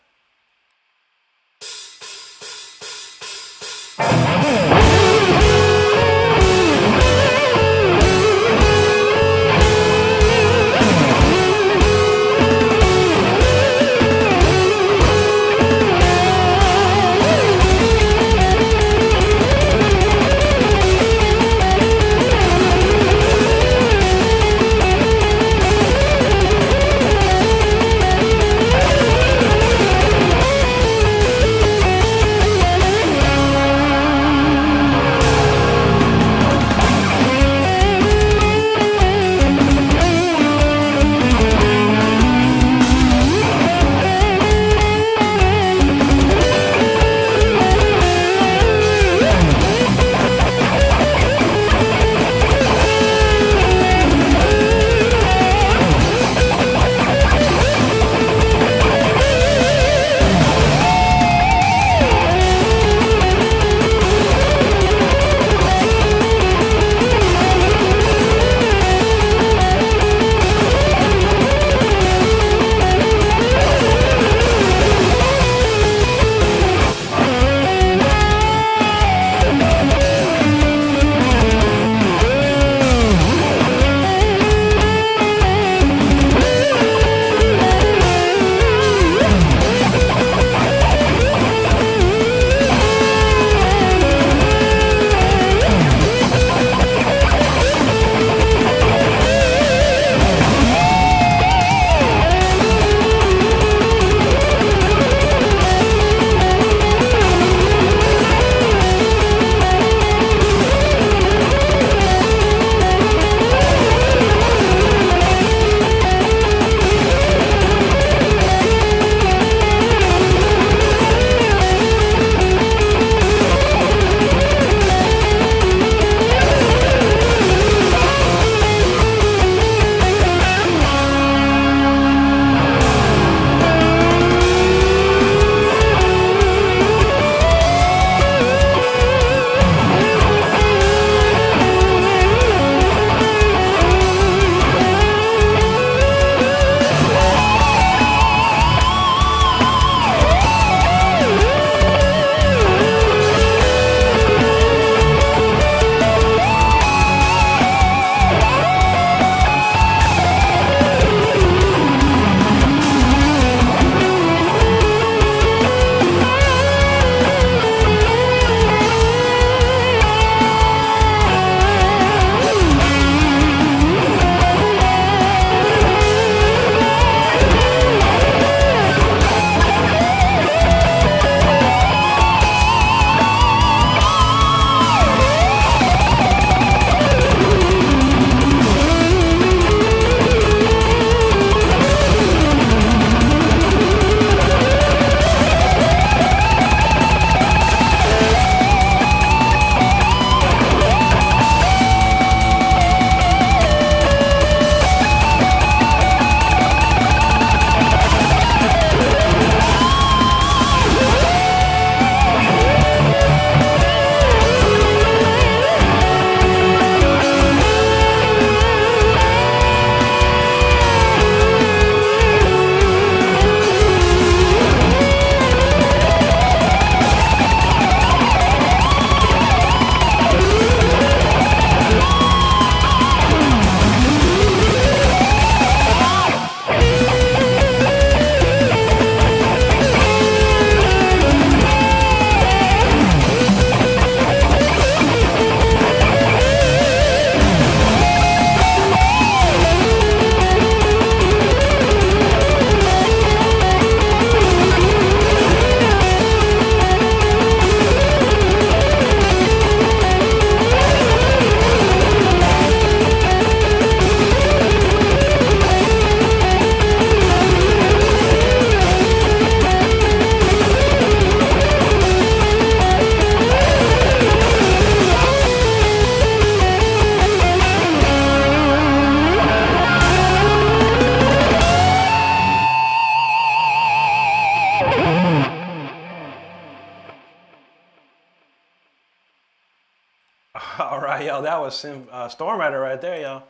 y'all, that was Storm Rider right there, y'all.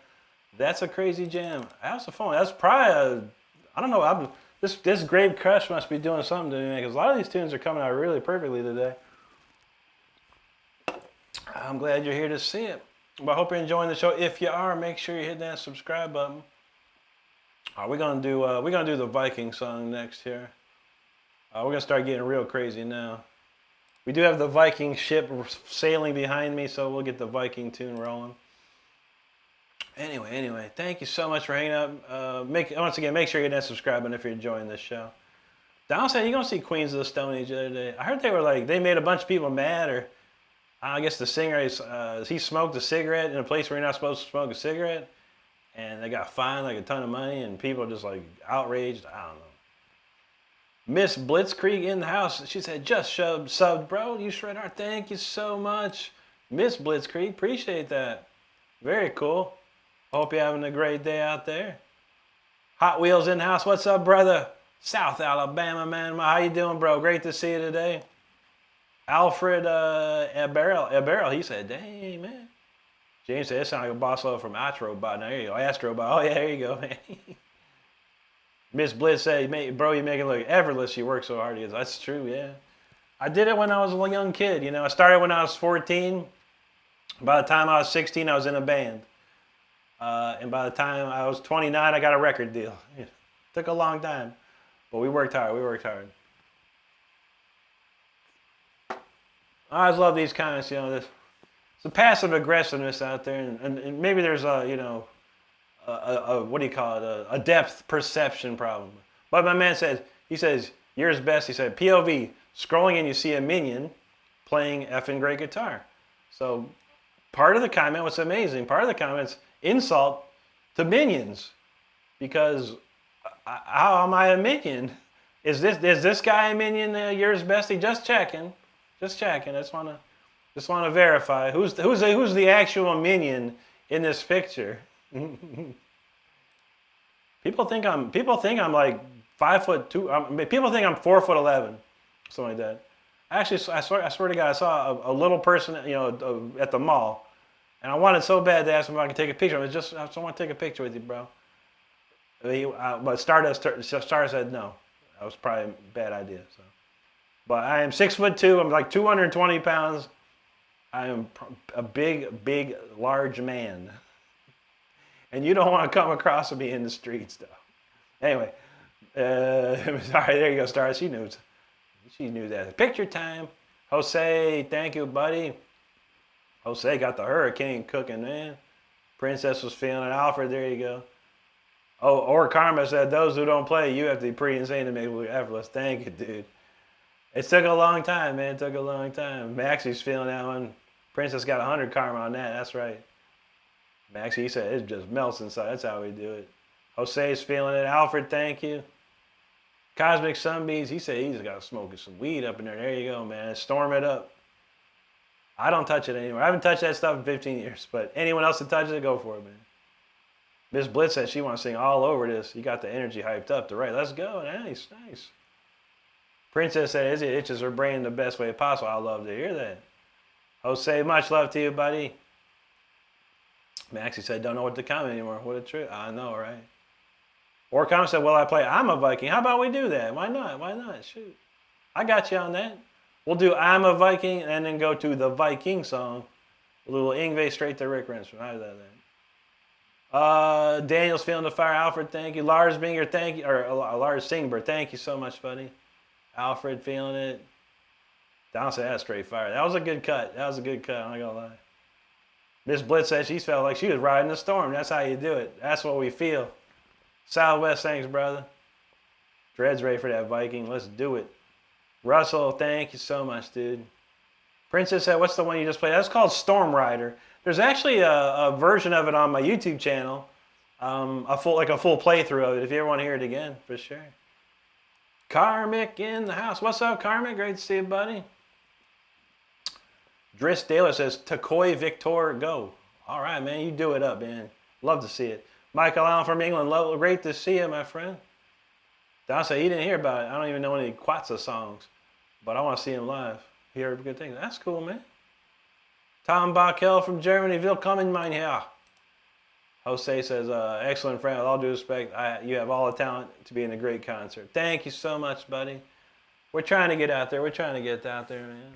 That's a crazy jam. That's a phone. That's probably I don't know. This Grave Crush must be doing something to me, because a lot of these tunes are coming out really perfectly today. I'm glad you're here to see it. But I hope you're enjoying the show. If you are, make sure you hit that subscribe button. We're gonna do the Viking song next here. We're gonna start getting real crazy now. We do have the Viking ship sailing behind me, so we'll get the Viking tune rolling. Anyway, thank you so much for hanging out. Once again, make sure you hit that subscribe button if you're enjoying this show. Don said you're gonna see Queens of the Stone Age the other day. I heard they made a bunch of people mad, or I guess the singer he smoked a cigarette in a place where you're not supposed to smoke a cigarette, and they got fined like a ton of money, and people are just like outraged. I don't know. Miss Blitzkrieg in the house. She said, just subbed, bro. You shred hard. Thank you so much. Miss Blitzkrieg, appreciate that. Very cool. Hope you're having a great day out there. Hot Wheels in the house. What's up, brother? South Alabama, man. How you doing, bro? Great to see you today. Alfred Eberl, he said, dang, man. James said, it sounds like a boss level from Astrobot. Now, there you go. Astrobot. Oh, yeah, there you go, man. Miss Bliss said, bro, you make it look effortless. You work so hard. He goes, that's true, yeah. I did it when I was a young kid. You know, I started when I was 14. By the time I was 16, I was in a band. And by the time I was 29, I got a record deal. It took a long time. But we worked hard. I always love these comments, you know, this the passive aggressiveness out there. And maybe there's a what do you call it, a depth perception problem. But my man says, yours best, he said, POV, scrolling and you see a minion playing effing great guitar. So part of the comment, what's amazing, part of the comment's insult to minions, because how am I a minion? Is this guy a minion, yours bestie? Just checking. I just wanna verify who's the actual minion in this picture. People think I'm like 5'2". People think I'm 4'11", something like that. Actually, I swear to God, I saw a little person, you know, at the mall, and I wanted so bad to ask him if I could take a picture. I just want to take a picture with you, bro. But Stardust said no. That was probably a bad idea. So, but I am 6'2". I'm like 220 pounds. I am a big, large man. And you don't want to come across me in the streets, though. Anyway, sorry, there you go, Star. She knew that. Picture time. Jose, thank you, buddy. Jose got the hurricane cooking, man. Princess was feeling it. Alfred, there you go. Oh, or Karma said, those who don't play, you have to be pretty insane to make it look effortless. Thank you, dude. It took a long time, man. It took a long time. Maxie's feeling that one. Princess got 100 Karma on that. That's right. Maxie, he said, it just melts inside. That's how we do it. Jose's feeling it. Alfred, thank you. Cosmic Sunbeams, he said he's got smoking some weed up in there. There you go, man. Storm it up. I don't touch it anymore. I haven't touched that stuff in 15 years, but anyone else that touches it, go for it, man. Miss Blitz said she wants to sing all over this. You got the energy hyped up to right. Let's go. Nice. Princess said, Izzy itches her brain the best way possible. I love to hear that. Jose, much love to you, buddy. Maxie said, don't know what to comment anymore. What a trip. I know, right? Or comment said, well, I play I'm a Viking. How about we do that? Why not? Shoot. I got you on that. We'll do I'm a Viking and then go to the Viking song. A little Yngwie straight to Rick Renstrom. How does that then? Daniel's feeling the fire. Alfred, thank you. Lars Binger, thank you. Or Lars Singberg, thank you so much, buddy. Alfred feeling it. Don said that's straight fire. That was a good cut. I'm not gonna lie. Miss Blitz said she felt like she was riding the storm. That's how you do it. That's what we feel. Southwest, thanks, brother. Dred's ready for that Viking. Let's do it. Russell, thank you so much, dude. Princess said, what's the one you just played? That's called Storm Rider. There's actually a version of it on my YouTube channel. A full playthrough of it, if you ever want to hear it again, for sure. Karmic in the house. What's up, Karmic? Great to see you, buddy. Driss Daler says, Takoi Victor, go. All right, man. You do it up, man. Love to see it. Michael Allen from England. Great to see you, my friend. Don said he didn't hear about it. I don't even know any Quatsa songs, but I want to see him live. Hear good things. That's cool, man. Tom Backel from Germany, willkommen, mein Herr. Jose says, excellent friend, with all due respect, you have all the talent to be in a great concert. Thank you so much, buddy. We're trying to get out there. We're trying to get out there, man.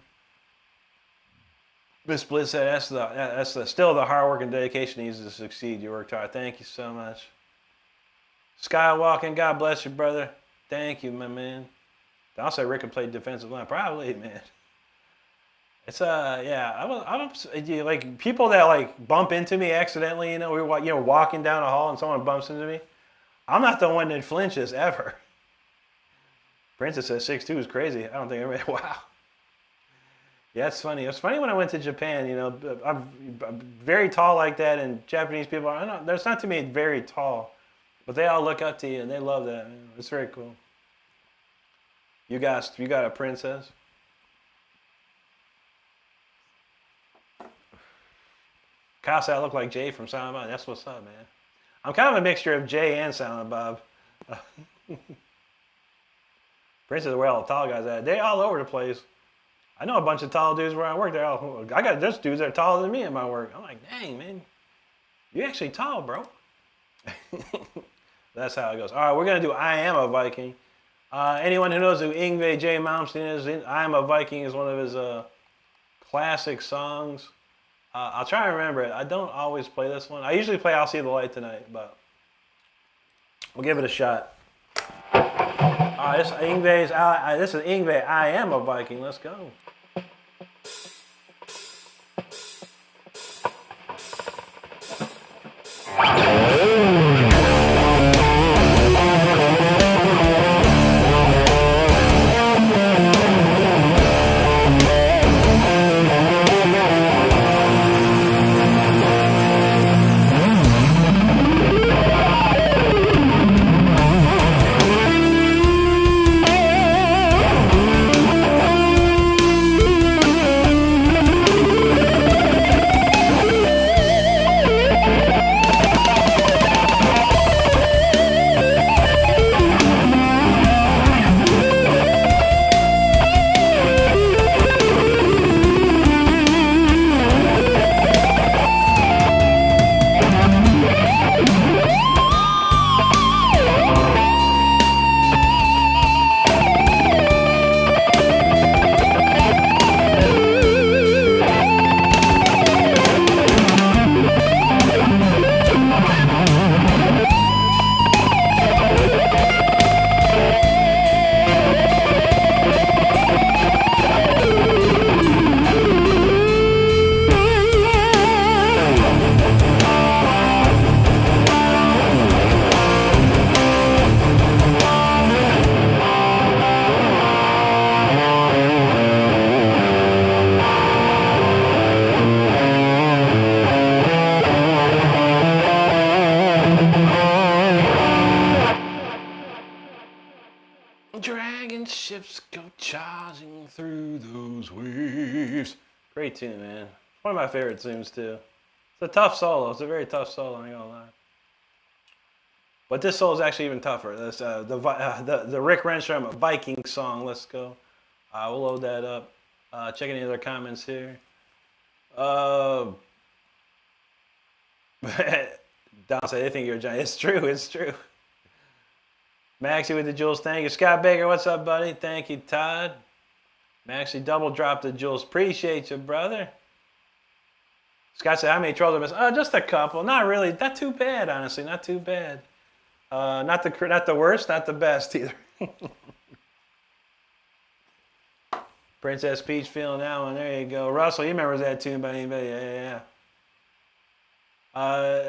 Miss Bliss said, that's still the hard work and dedication needs to succeed. You worked hard. Thank you so much. Skywalking, God bless you, brother. Thank you, my man. I'll say Rick can play defensive line. Probably, man. It's I'm like people that like bump into me accidentally. You know, we're walking down a hall and someone bumps into me. I'm not the one that flinches ever. Princess says 6'2" is crazy. I don't think everybody. Wow. Yeah, it's funny. It's funny when I went to Japan. You know, I'm very tall like that, and Japanese people there's not too many very tall, but they all look up to you and they love that. It's very cool. You got a princess. Kyle said I look like Jay from Silent Bob. That's what's up, man. I'm kind of a mixture of Jay and Silent Bob. Princess is where all the tall guys at. They all over the place. I know a bunch of tall dudes where I work. I got just dudes that are taller than me in my work. I'm like, dang, man. You actually tall, bro. That's how it goes. All right, we're going to do I Am a Viking. Anyone who knows who Yngwie J. Malmsteen is, I Am a Viking is one of his classic songs. I'll try and remember it. I don't always play this one. I usually play I'll See the Light Tonight, but we'll give it a shot. This is Yngwie, I Am a Viking. Let's go. Dragon ships go charging through those waves. Great tune, man. One of my favorite tunes, too. It's a tough solo. It's a very tough solo, I ain't gonna lie. But this solo is actually even tougher. That's the Rick Renstrom Viking song. Let's go. We'll load that up. Check any other comments here. Don said they think you're a giant. It's true. It's true. Maxie with the jewels. Thank you. Scott Baker, what's up, buddy? Thank you, Todd. Maxie double dropped the jewels. Appreciate you, brother. Scott said, how many trolls have missed? Just a couple. Not really. Not too bad, honestly. Not too bad. Not the worst, not the best either. Princess Peach feeling that one. There you go. Russell, you remember that tune by anybody? Yeah.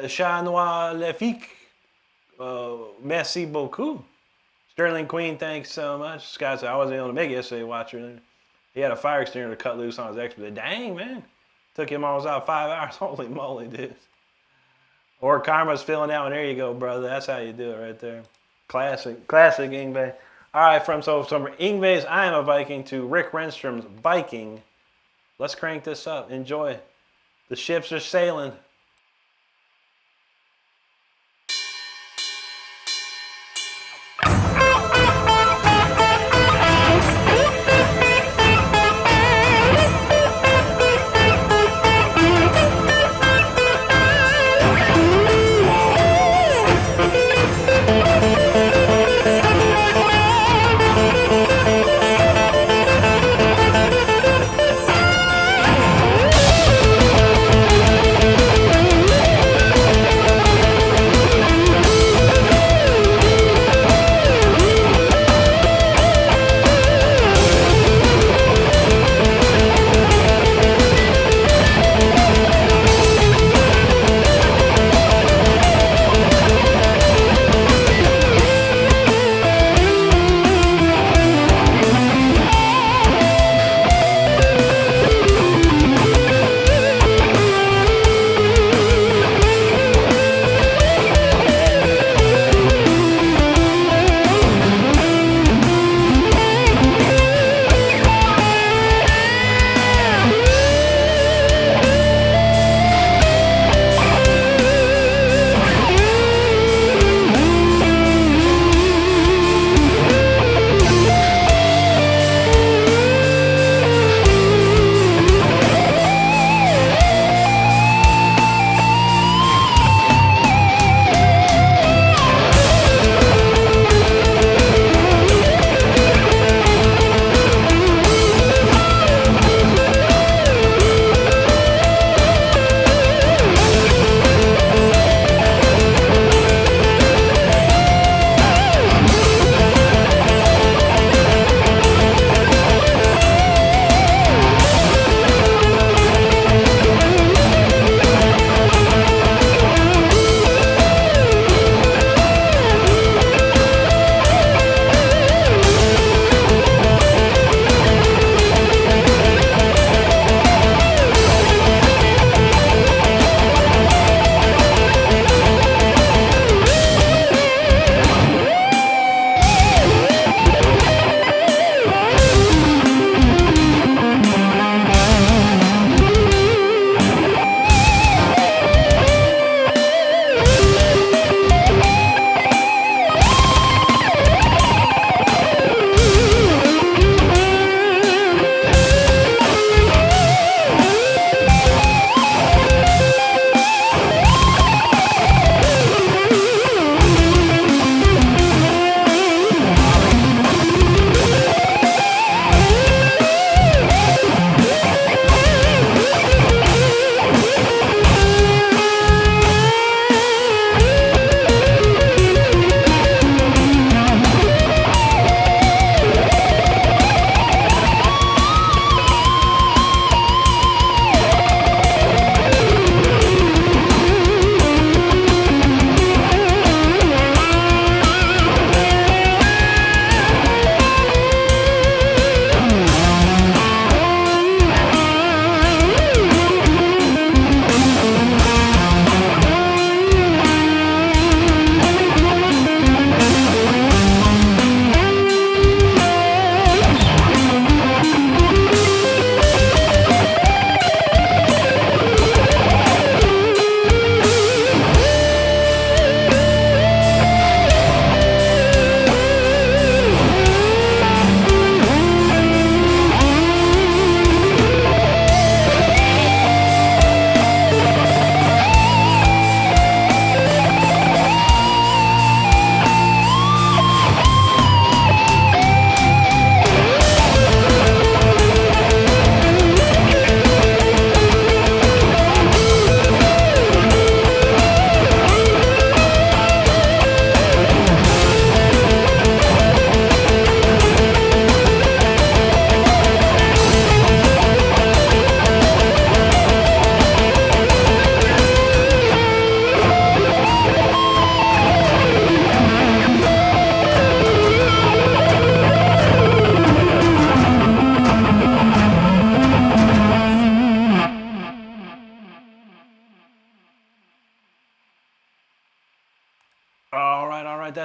Chat Noir Lefique. Merci beaucoup. Sterling Queen, thanks so much. Scott said, I wasn't able to make it yesterday, watcher. He had a fire extinguisher cut loose on his expedition. Dang, man. Took him almost out 5 hours. Holy moly, dude. Or Karma's filling out. There you go, brother. That's how you do it right there. Classic Yngwie. All right, from Yngwie's I Am a Viking to Rick Renstrom's Viking. Let's crank this up. Enjoy. The ships are sailing.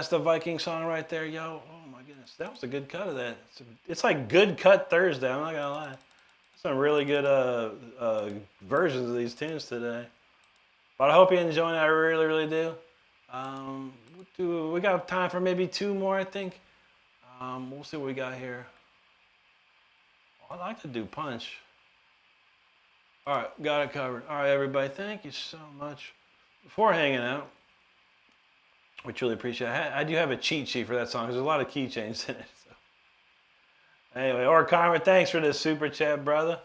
That's the Viking song right there, yo. Oh my goodness, that was a good cut of that. It's like good cut Thursday. I'm not gonna lie. Some really good versions of these tunes today. But I hope you're enjoying it. I really, really do. We got time for maybe 2 more, I think. We'll see what we got here. I like to do punch. All right, got it covered. All right, everybody, thank you so much for hanging out. We truly appreciate it. I do have a cheat sheet for that song because there's a lot of key changes in it. So. Anyway, or Carmen, thanks for this super chat, brother.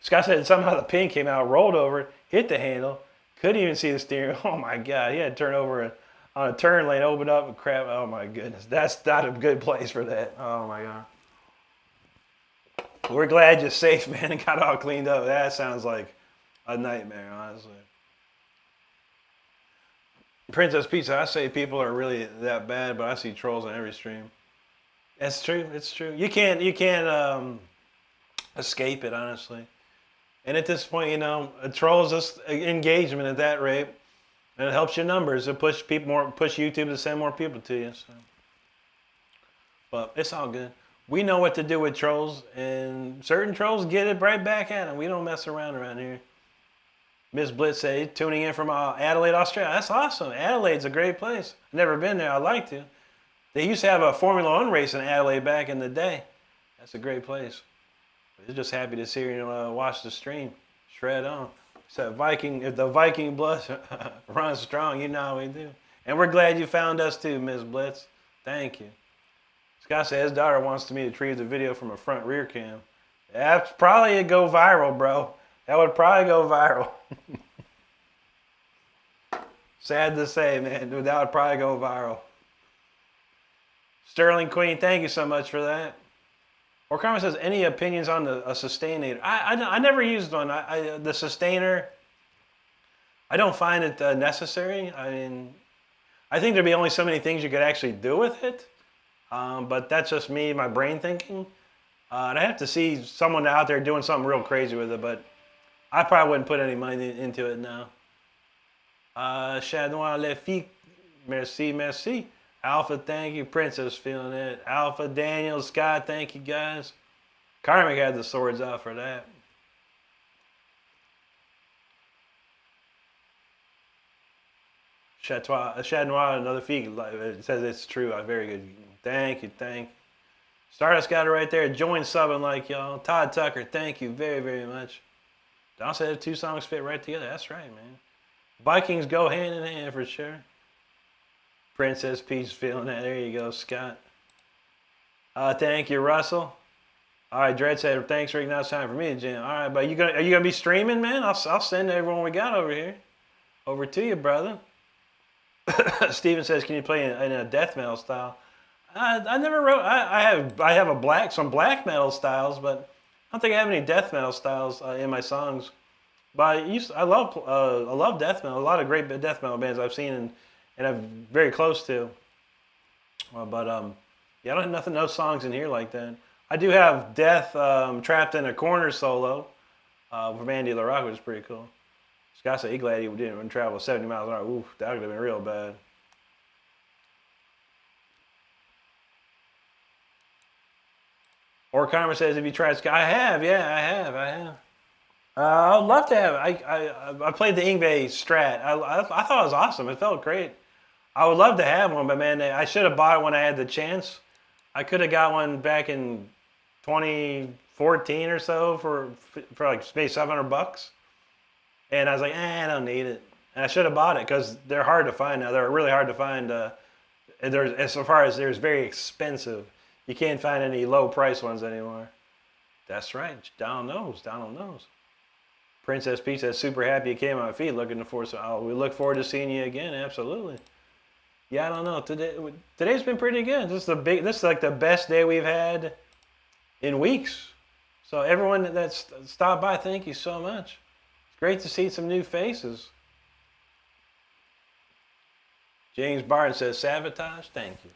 Scott said somehow the pin came out, rolled over, hit the handle, couldn't even see the steering. Oh my God, he had to turn over on a turn lane, open up and crap. Oh my goodness, that's not a good place for that. Oh my God. We're glad you're safe, man, and got all cleaned up. That sounds like a nightmare, honestly. Princess Pizza, I say people are really that bad, but I see trolls on every stream. That's true. It's true. You can't escape it, honestly. And at this point, you know, a troll is just engagement at that rate, and it helps your numbers. It push YouTube to send more people to you. So. But it's all good. We know what to do with trolls, and certain trolls get it right back at them. We don't mess around here. Miss Blitz said, tuning in from Adelaide, Australia. That's awesome. Adelaide's a great place. Never been there. I'd like to. They used to have a Formula One race in Adelaide back in the day. That's a great place. We're just happy to see you watch the stream. Shred on. So if the Viking blood runs strong, you know how we do. And we're glad you found us too, Miss Blitz. Thank you. Scott said his daughter wants me to retrieve the video from a front rear cam. That's probably go viral, bro. That would probably go viral. Sad to say, man. That would probably go viral. Sterling Queen, thank you so much for that. Or Carmen says, any opinions on a sustainator? I never used one. The sustainer, I don't find it necessary. I mean, I think there'd be only so many things you could actually do with it. But that's just me, my brain thinking. And I have to see someone out there doing something real crazy with it, but I probably wouldn't put any money into it now. Chat Noir Les Filles, merci, merci. Alpha, thank you. Princess, feeling it. Alpha, Daniel, Scott, thank you, guys. Karmic had the swords out for that. Chat Noir, another fee. It says it's true. Very good. Thank you, thank you. Stardust got it right there. Join subbing like y'all. Todd Tucker, thank you very, very much. Don said 2 songs fit right together. That's right, man. Vikings go hand in hand for sure. Princess Peach feeling that. There you go, Scott. Thank you, Russell. All right, Dredd said, thanks, Rick. Now it's time for me to jam. All right, but are you gonna be streaming, man? I'll send everyone we got over here. Over to you, brother. Steven says, can you play in a death metal style? I never wrote. I have some black metal styles, but I don't think I have any death metal styles in my songs. But I love death metal. A lot of great death metal bands I've seen and I'm very close to. Yeah, I don't have no songs in here like that. I do have Death Trapped in a Corner solo from Andy LaRock, which is pretty cool. Scott said he glad he didn't travel 70 miles an hour. Oof, that would have been real bad. Or Carmen says, have you tried Scott? I have, yeah, I have. I'd love to have. I played the Yngwie Strat. I thought it was awesome. It felt great. I would love to have one, but man, I should have bought it when I had the chance. I could have got one back in 2014 or so for like maybe $700. And I was like, I don't need it. And I should have bought it because they're hard to find now. They're really hard to find. As far as they're very expensive. You can't find any low price ones anymore. That's right. Donald knows. Princess Peach says, super happy you came on my feed. Looking forward to we look forward to seeing you again. Absolutely. Yeah, I don't know. Today's been pretty good. This is like the best day we've had in weeks. So everyone that's stopped by, thank you so much. It's great to see some new faces. James Barton says, sabotage? Thank you.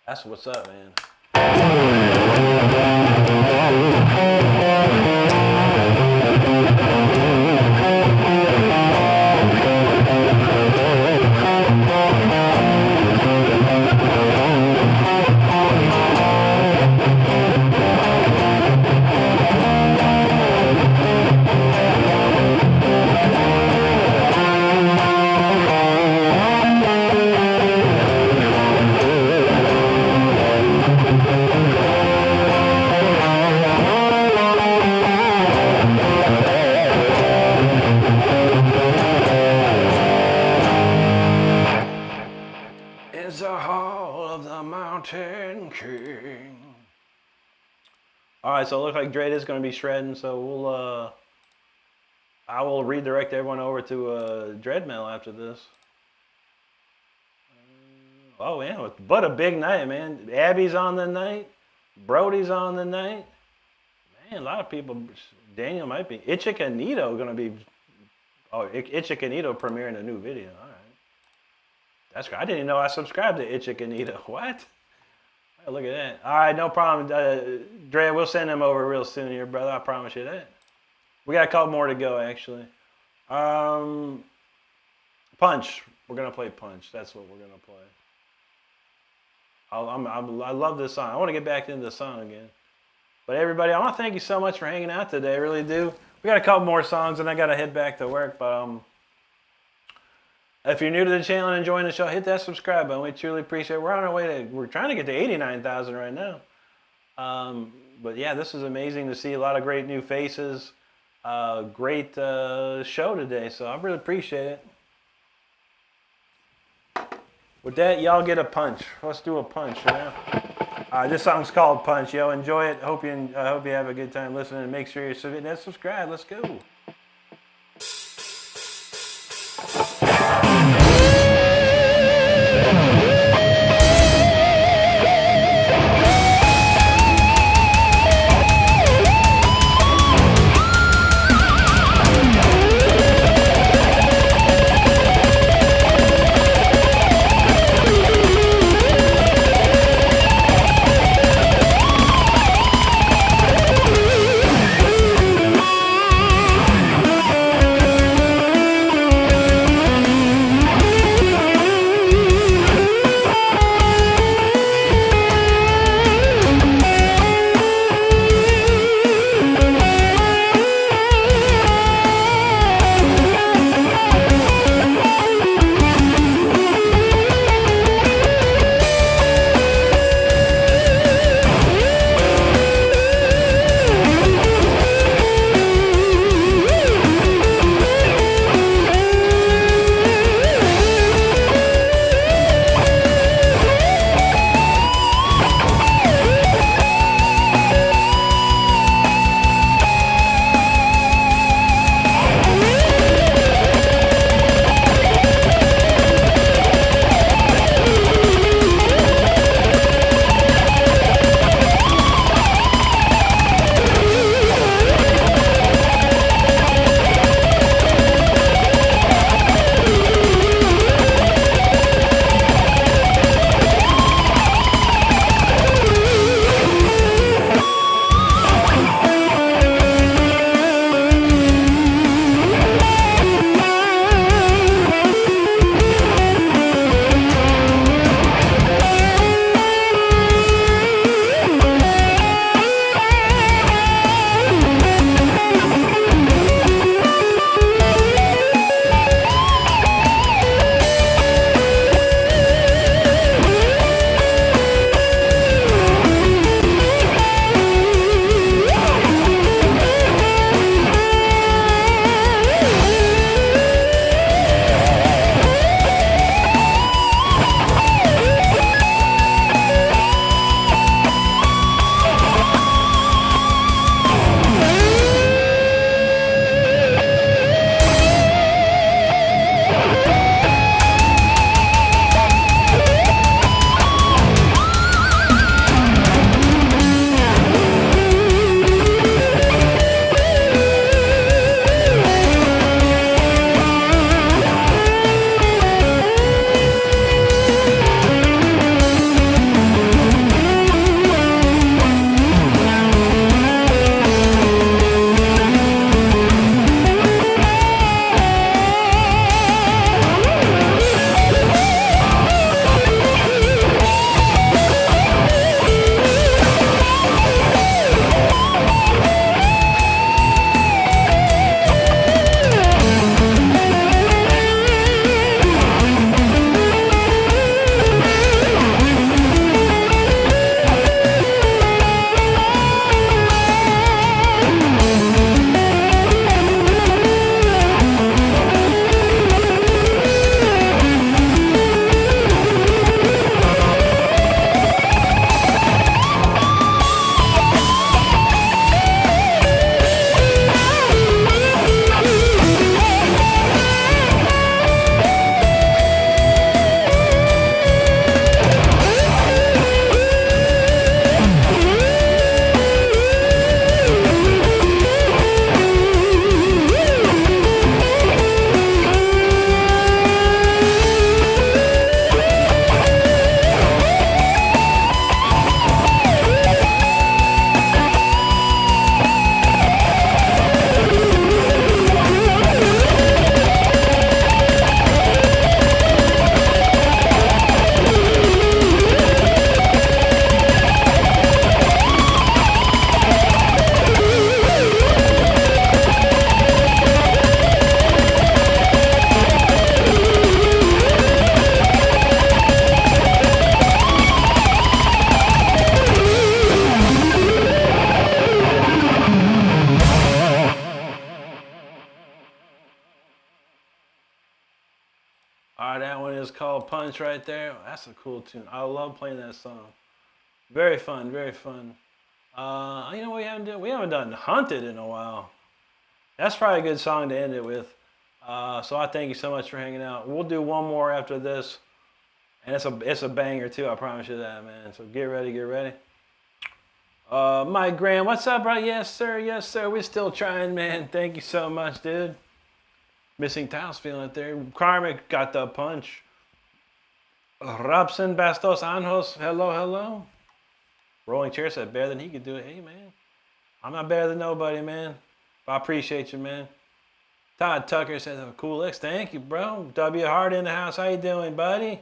That's what's up, man. Alright, so it looks like Dread is going to be shredding, so I will redirect everyone over to Dreadmail after this. Oh yeah, but a big night, man. Abby's on the night. Brody's on the night. Man, a lot of people. Daniel might be. Ichikanito going to be. Oh, Ichikanito premiering a new video. All right. That's great. I didn't even know I subscribed to Ichikanito. What? Oh, look at that. All right, no problem. Dre, we'll send them over real soon here, brother. I promise you that. We got a couple more to go, actually. Punch. We're going to play Punch. That's what we're going to play. I love this song. I want to get back into the song again. But everybody, I want to thank you so much for hanging out today. I really do. We got a couple more songs, and I got to head back to work. But if you're new to the channel and enjoying the show, hit that subscribe button. We truly appreciate it. We're on our way to. We're trying to get to 89,000 right now. But yeah, this is amazing to see a lot of great new faces. Great show today. So I really appreciate it. With that, y'all get a punch. Let's do a punch, you know? This song's called Punch. Yo, enjoy it. Hope you have a good time listening. And make sure you're subscribed. Let's go. called Punch right there. That's a cool tune. I love playing that song. Very fun, very fun. You know what we haven't done Hunted in a while. That's probably a good song to end it with. So I thank you so much for hanging out. We'll do one more after this. And it's a banger too, I promise you that, man. So get ready, get ready. Mike Graham, what's up, bro? Yes, sir, yes, sir. We're still trying, man. Thank you so much, dude. Missing Taos feeling it there. Karmic got the punch. Robson Bastos Anjos, hello, hello. Rolling Chair said better than he could do it. Hey, man. I'm not better than nobody, man. But I appreciate you, man. Todd Tucker says, cool licks. Thank you, bro. W. Hart in the house. How you doing, buddy?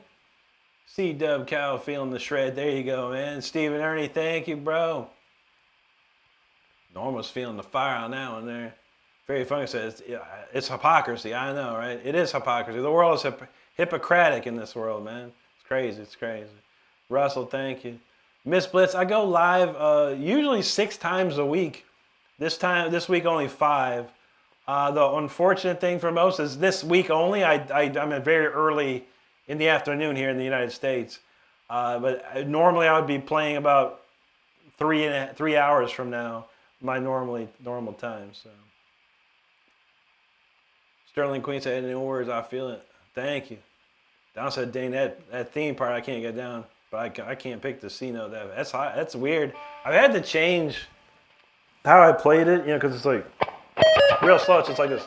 C-Dub Cow feeling the shred. There you go, man. Stephen Ernie, thank you, bro. Norma's feeling the fire on that one there. Very funny says, it's hypocrisy. I know, right? It is hypocrisy. The world is hippocratic in this world, man. It's crazy. It's crazy. Russell, thank you. Miss Blitz, I go live usually 6 times a week. This week only 5. The unfortunate thing for most is this week only. I'm at very early in the afternoon here in the United States. But normally I would be playing about 3 hours from now, my normal time. So Sterling Queen said, in words, I feel it. Thank you. Don said, dang, that theme part I can't get down, but I can't pick the C note. That's weird. I've had to change how I played it, because it's like real slow. It's just like this.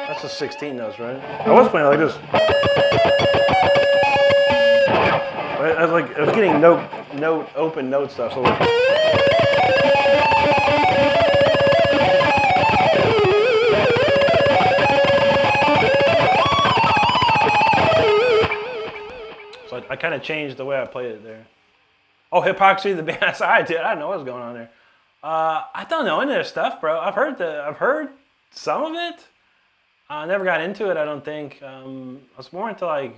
That's the 16 notes, right? I was playing like this. I was getting open note stuff. So I kind of changed the way I played it there. Oh, Hypocrisy, the band. Sorry, dude. I don't know what's going on there. I don't know any of this stuff, bro. I've heard some of it. I never got into it, I don't think. I was more into like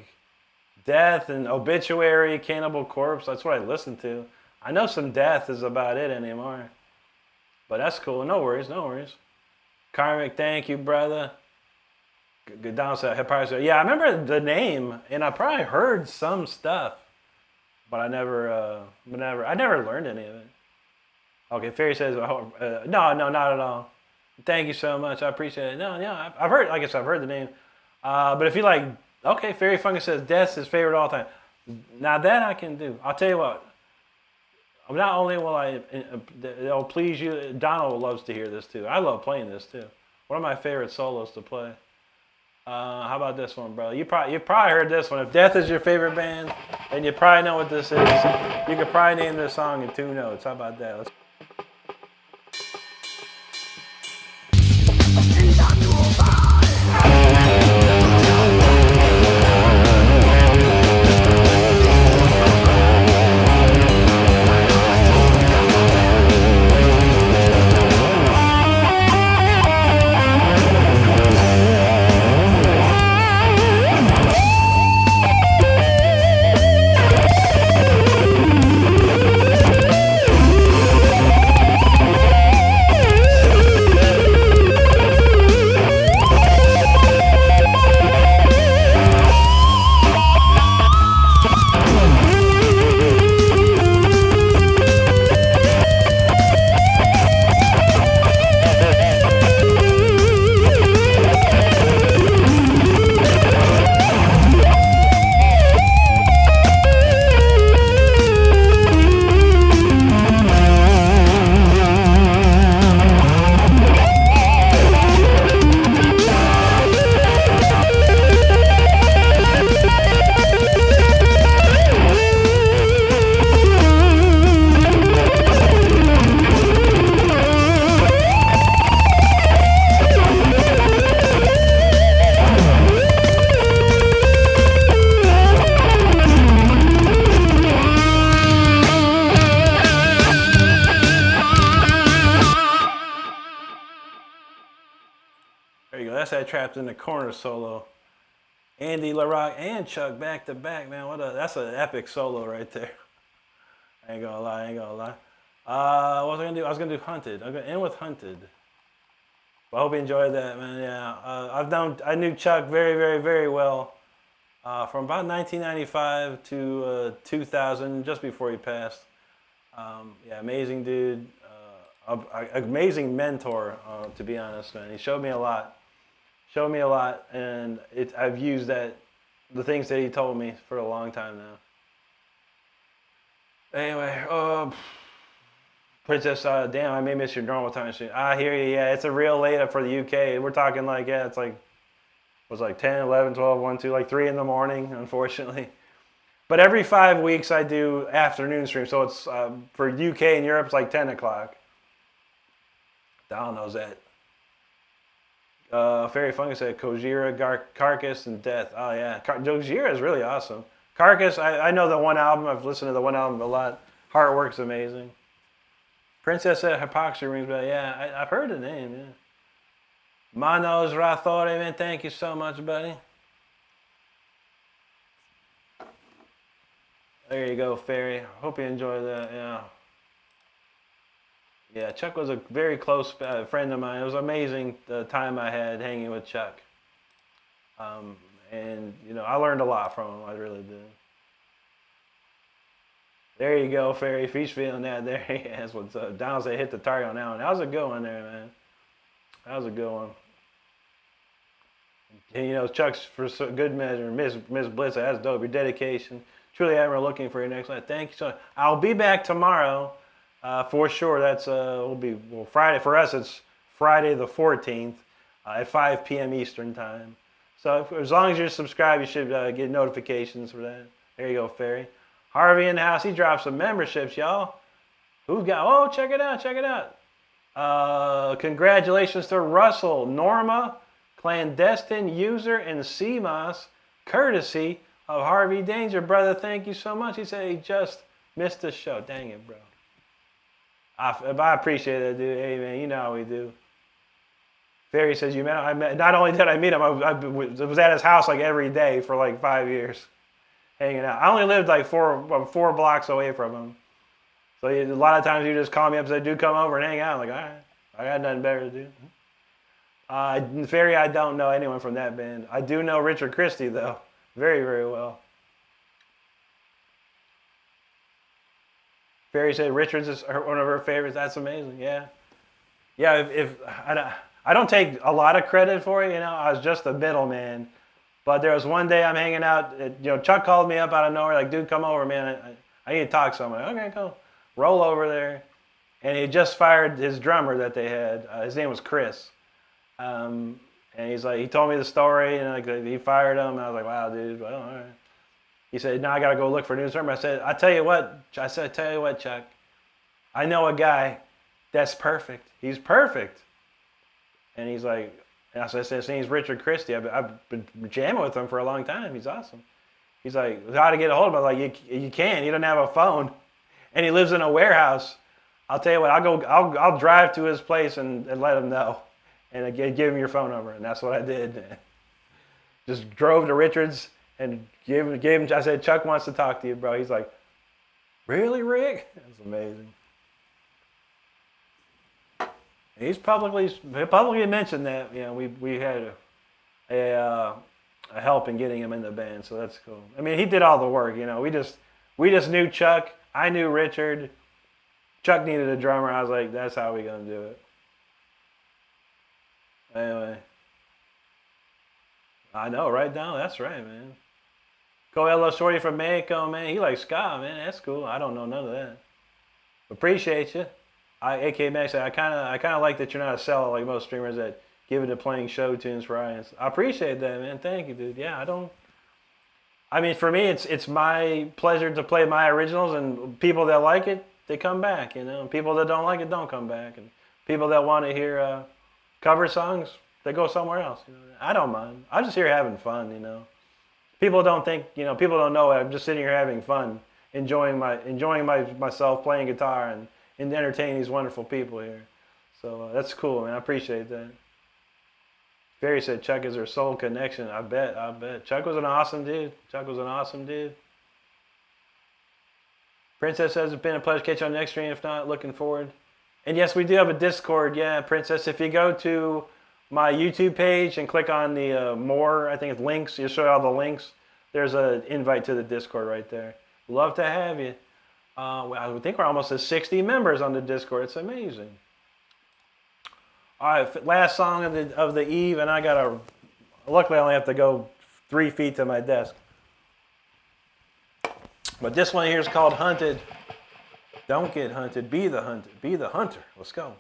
Death and Obituary, Cannibal Corpse. That's what I listened to. I know some Death is about it anymore. But that's cool. No worries, no worries. Karmic, thank you, brother. Good down said Hypocrisy. Yeah, I remember the name, and I probably heard some stuff, but I never learned any of it. Okay, Fairy says, no, not at all. Thank you so much. I appreciate it. No, yeah, I've heard, like I said, I've heard the name. But if you like, okay, Fairy Funky says Death's his favorite all time. Now that I can do. I'll tell you what. Not only will it'll please you, Donald loves to hear this too. I love playing this too. One of my favorite solos to play. How about this one, bro? You probably heard this one. If Death is your favorite band, then you probably know what this is. You could probably name this song in 2 notes. How about that? Trapped in the Corner solo. Andy LaRock and Chuck back to back, man. That's an epic solo right there. I ain't gonna lie. What was I gonna do? I was gonna do Hunted. I'm gonna end with Hunted. I hope you enjoyed that, man. Yeah, I knew Chuck very, very, very well from about 1995 to 2000, just before he passed. Yeah, amazing dude. Amazing mentor, to be honest, man. He showed me a lot. Showed me a lot, and I've used the things that he told me for a long time now. Anyway, Princess, damn, I may miss your normal time soon. I hear you. Yeah, it's a real late up for the UK. We're talking like, yeah, it's like, it was like 10, 11, 12, 1, 2, like 3 in the morning, unfortunately. But every 5 weeks I do afternoon stream. So it's for UK and Europe, it's like 10 o'clock. Don knows that. Fairy Fungus said Gojira, Carcass, and Death. Oh, yeah. Gojira is really awesome. Carcass, I know the one album. I've listened to the one album a lot. Heartwork's amazing. Princess said Hypocrisy rings bell. Yeah, I've heard the name, yeah. Manos Rathore, man. Thank you so much, buddy. There you go, Fairy. Hope you enjoyed that, yeah. Yeah, Chuck was a very close friend of mine. It was amazing the time I had hanging with Chuck. And, you know, I learned a lot from him. I really did. There you go, Fairy. If he's feeling that, there he is. What's up? Donald said hit the target on that one. That was a good one there, man. That was a good one. And, you know, Chuck's for good measure. Miss Blitz, that's dope. Your dedication. Truly, I'm looking for your next life. Thank you so much. I'll be back tomorrow. For sure, that's will be Friday. For us, it's Friday the 14th at 5 p.m. Eastern time. So as long as you're subscribed, you should get notifications for that. There you go, Fairy. Harvey in the house. He dropped some memberships, y'all. Who's got? Oh, check it out. Check it out. Congratulations to Russell, Norma, Clandestine User, and CMOS, courtesy of Harvey Danger, brother. Thank you so much. He said he just missed the show. Dang it, bro. I appreciate that, dude. Hey, man, you know how we do. Fairy says you met him. Not only did I meet him, I was at his house like every day for like 5 years, hanging out. I only lived like four blocks away from him. So a lot of times he just call me up and say, dude, come over and hang out. I'm like, all right, I got nothing better to do. Fairy, I don't know anyone from that band. I do know Richard Christie, though, very, very well. Fairy said Richards is one of her favorites. That's amazing. Yeah, yeah. If I don't take a lot of credit for it, you know, I was just a middleman. But there was one day I'm hanging out. You know, Chuck called me up out of nowhere, like, dude, come over, man. I need to talk to someone. Okay, go. Roll over there, and he just fired his drummer that they had. His name was Chris, and he's like, he told me the story, and like he fired him. And I was like, wow, dude. Well, all right. He said, now I got to go look for a new drummer. I said, tell you what, Chuck. I know a guy that's perfect. He's perfect. And he's like, and I said, his name's Richard Christie. I've been jamming with him for a long time. He's awesome. He's like, how to get a hold of him? I'm like, you can't. He doesn't have a phone. And he lives in a warehouse. I'll tell you what, I'll drive to his place and let him know. And give him your phone number. And that's what I did. Just drove to Richard's. And gave him. I said, Chuck wants to talk to you, bro. He's like, really, Rick? That's amazing. And he's publicly mentioned that, you know, we had a help in getting him in the band, so that's cool. I mean, he did all the work, you know. We just knew Chuck. I knew Richard. Chuck needed a drummer. I was like, that's how we gonna do it. Anyway. I know, right, Donald? That's right, man. Coelho Shorty from Mexico, man. He likes ska, man. That's cool. I don't know none of that. Appreciate you. AK Max said, I kind of like that you're not a sellout like most streamers that give it to playing show tunes for audience. I appreciate that, man. Thank you, dude. Yeah, I mean, for me, it's my pleasure to play my originals, and people that like it, they come back, you know. And people that don't like it don't come back, and people that want to hear cover songs, they go somewhere else. You know? I don't mind. I'm just here having fun, you know. People don't think, you know, people don't know it. I'm just sitting here having fun, enjoying myself playing guitar and entertaining these wonderful people here. So that's cool, man. I appreciate that. Barry said Chuck is her soul connection. I bet. Chuck was an awesome dude. Princess says it's been a pleasure to catch you on the next stream. If not, looking forward. And yes, we do have a Discord. Yeah, Princess, if you go to my YouTube page and click on the more, I think it's links, you'll show all the links. There's an invite to the Discord right there. Love to have you. I think we're almost at 60 members on the Discord. It's amazing. All right, last song of the eve, and luckily I only have to go 3 feet to my desk. But this one here is called Hunted. Don't get hunted, be the hunted, be the hunter. Let's go.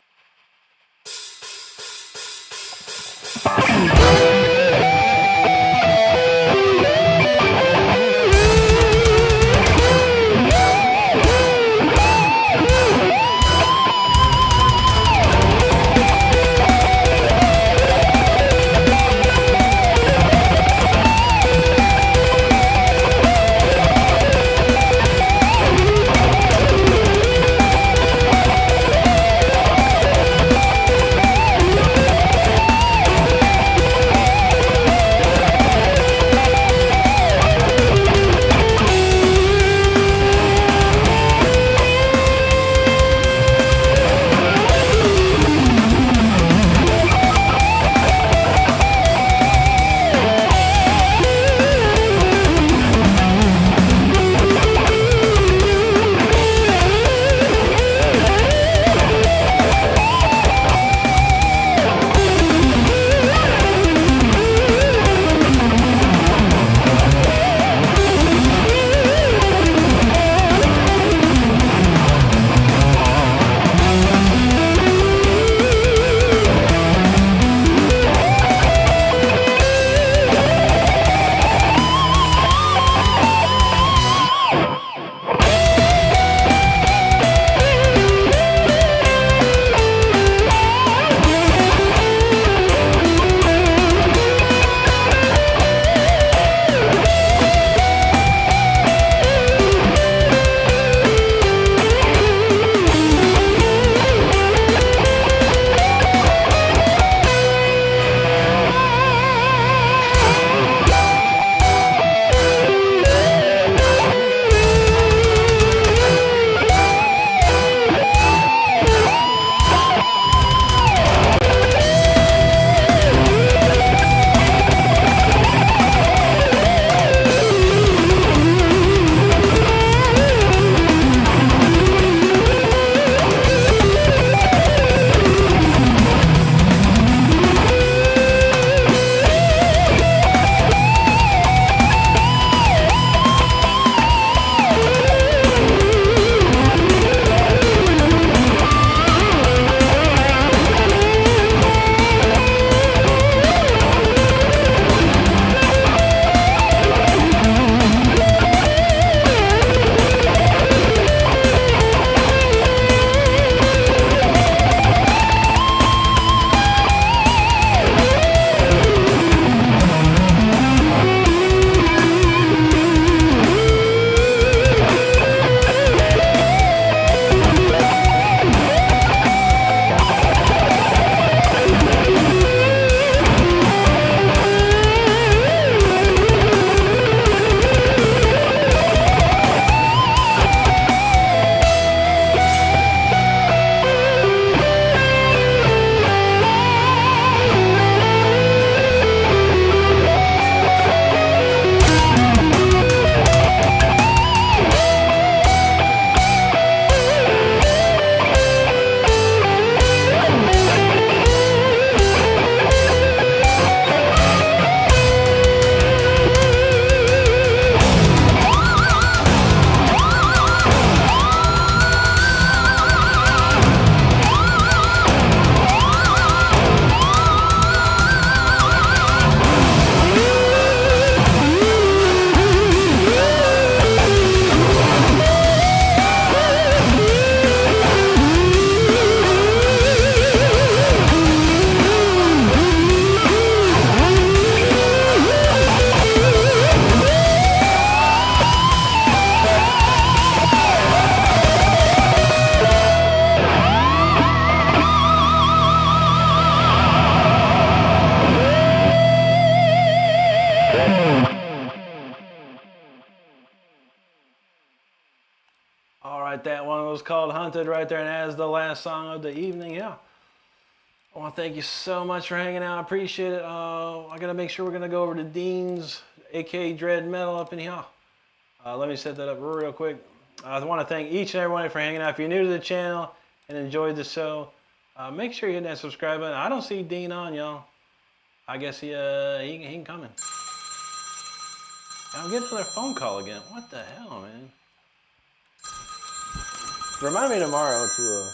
right, that one was called Hunted right there, and as the last song of the evening, yeah. I want to thank you so much for hanging out. I appreciate it. I got to make sure we're going to go over to Dean's, aka Dread Metal, up in here. Let me set that up real quick. I want to thank each and everyone for hanging out. If you're new to the channel and enjoyed the show, make sure you hit that subscribe button. I don't see Dean on, y'all. I guess he ain't coming. I'm getting another phone call again. What the hell, man? Remind me tomorrow to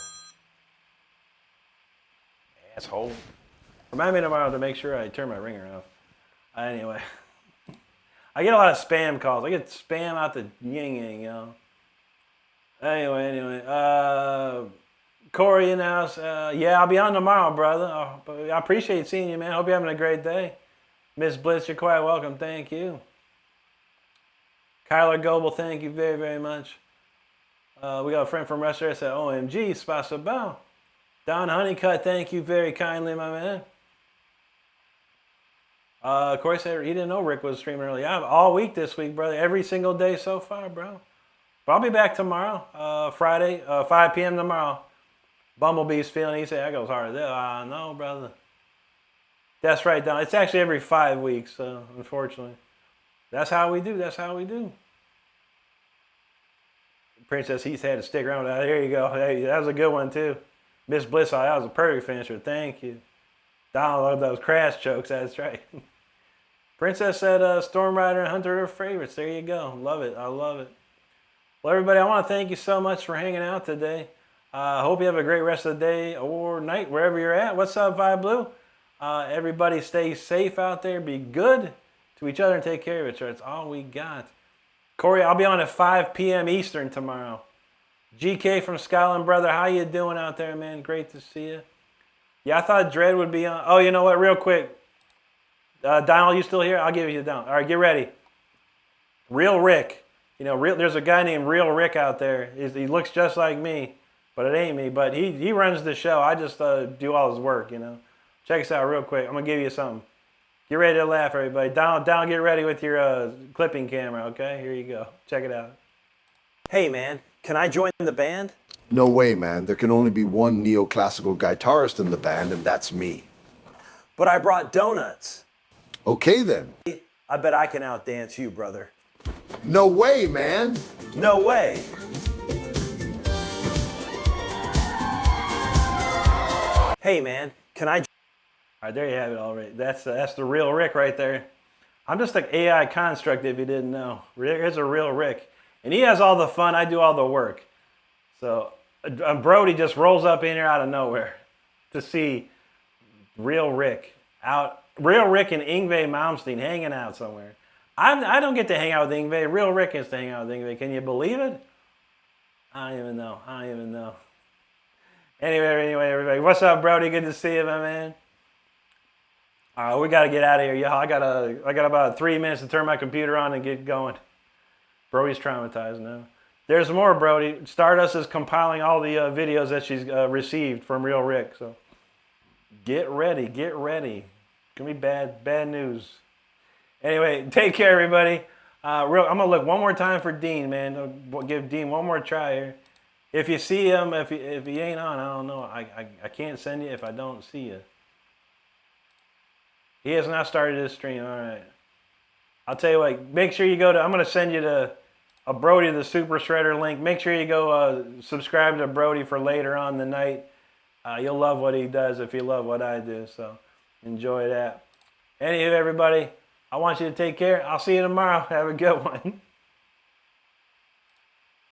asshole. Remind me tomorrow to make sure I turn my ringer off. Anyway, I get a lot of spam calls. I get spam out the yin, y'all. Anyway, Corey in the house. Yeah, I'll be on tomorrow, brother. I appreciate seeing you, man. Hope you're having a great day. Miss Blitz, you're quite welcome. Thank you. Kyler Goebel, thank you very, very much. We got a friend from Russia that said, OMG, spasibo. Don Honeycutt, thank you very kindly, my man. Corey said he didn't know Rick was streaming early. I'm all week this week, brother. Every single day so far, bro. But I'll be back tomorrow, Friday, 5 p.m. tomorrow. Bumblebee's feeling, he said, that goes hard. No, brother. That's right, Don. It's actually every 5 weeks, unfortunately. That's how we do. That's how we do. Princess, he's had to stick around. There you go. Hey, that was a good one, too. Miss Bliss, that was a perfect finisher. Thank you. Donald loved those crash chokes. That's right. Princess said Storm Rider and Hunter are her favorites. There you go. Love it. I love it. Well, everybody, I want to thank you so much for hanging out today. I hope you have a great rest of the day or night, wherever you're at. What's up, Vibe Blue? Everybody stay safe out there. Be good to each other and take care of each other. That's all we got. Corey, I'll be on at 5 p.m. Eastern tomorrow. GK from Scotland, brother. How you doing out there, man? Great to see you. Yeah, I thought Dread would be on. Oh, you know what? Real quick. Donald, you still here? I'll give you down. All right, get ready. Real Rick. You know, there's a guy named Real Rick out there. He looks just like me, but it ain't me. But he runs the show. I just do all his work, you know. Check us out real quick. I'm going to give you something. Get ready to laugh, everybody. Donald, get ready with your clipping camera, okay? Here you go. Check it out. Hey, man, can I join the band? No way, man. There can only be one neoclassical guitarist in the band, and that's me. But I brought donuts. Okay, then. I bet I can outdance you, brother. No way, man. No way. Hey, man, can I... All right, there you have it already. That's the real Rick right there. I'm just an AI construct if you didn't know. Here's a real Rick. And he has all the fun. I do all the work. So Brody just rolls up in here out of nowhere to see real Rick out. Real Rick and Yngwie Malmsteen hanging out somewhere. I don't get to hang out with Yngwie. Real Rick gets to hang out with Yngwie. Can you believe it? I don't even know. Anyway, everybody. What's up, Brody? Good to see you, my man. We got to get out of here, y'all. I got about 3 minutes to turn my computer on and get going. Brody's traumatized now. There's more, Brody. Stardust is compiling all the videos that she's received from Real Rick. So get ready. It's going to be bad news. Anyway, take care, everybody. I'm going to look one more time for Dean, man. I'll give Dean one more try here. If you see him, if he ain't on, I don't know. I can't send you if I don't see you. He has not started his stream. All right. I'll tell you what. Make sure you go to. I'm going to send you to a Brody the Super Shredder link. Make sure you go subscribe to Brody for later on the night. You'll love what he does if you love what I do. So enjoy that. Anywho, everybody, I want you to take care. I'll see you tomorrow. Have a good one.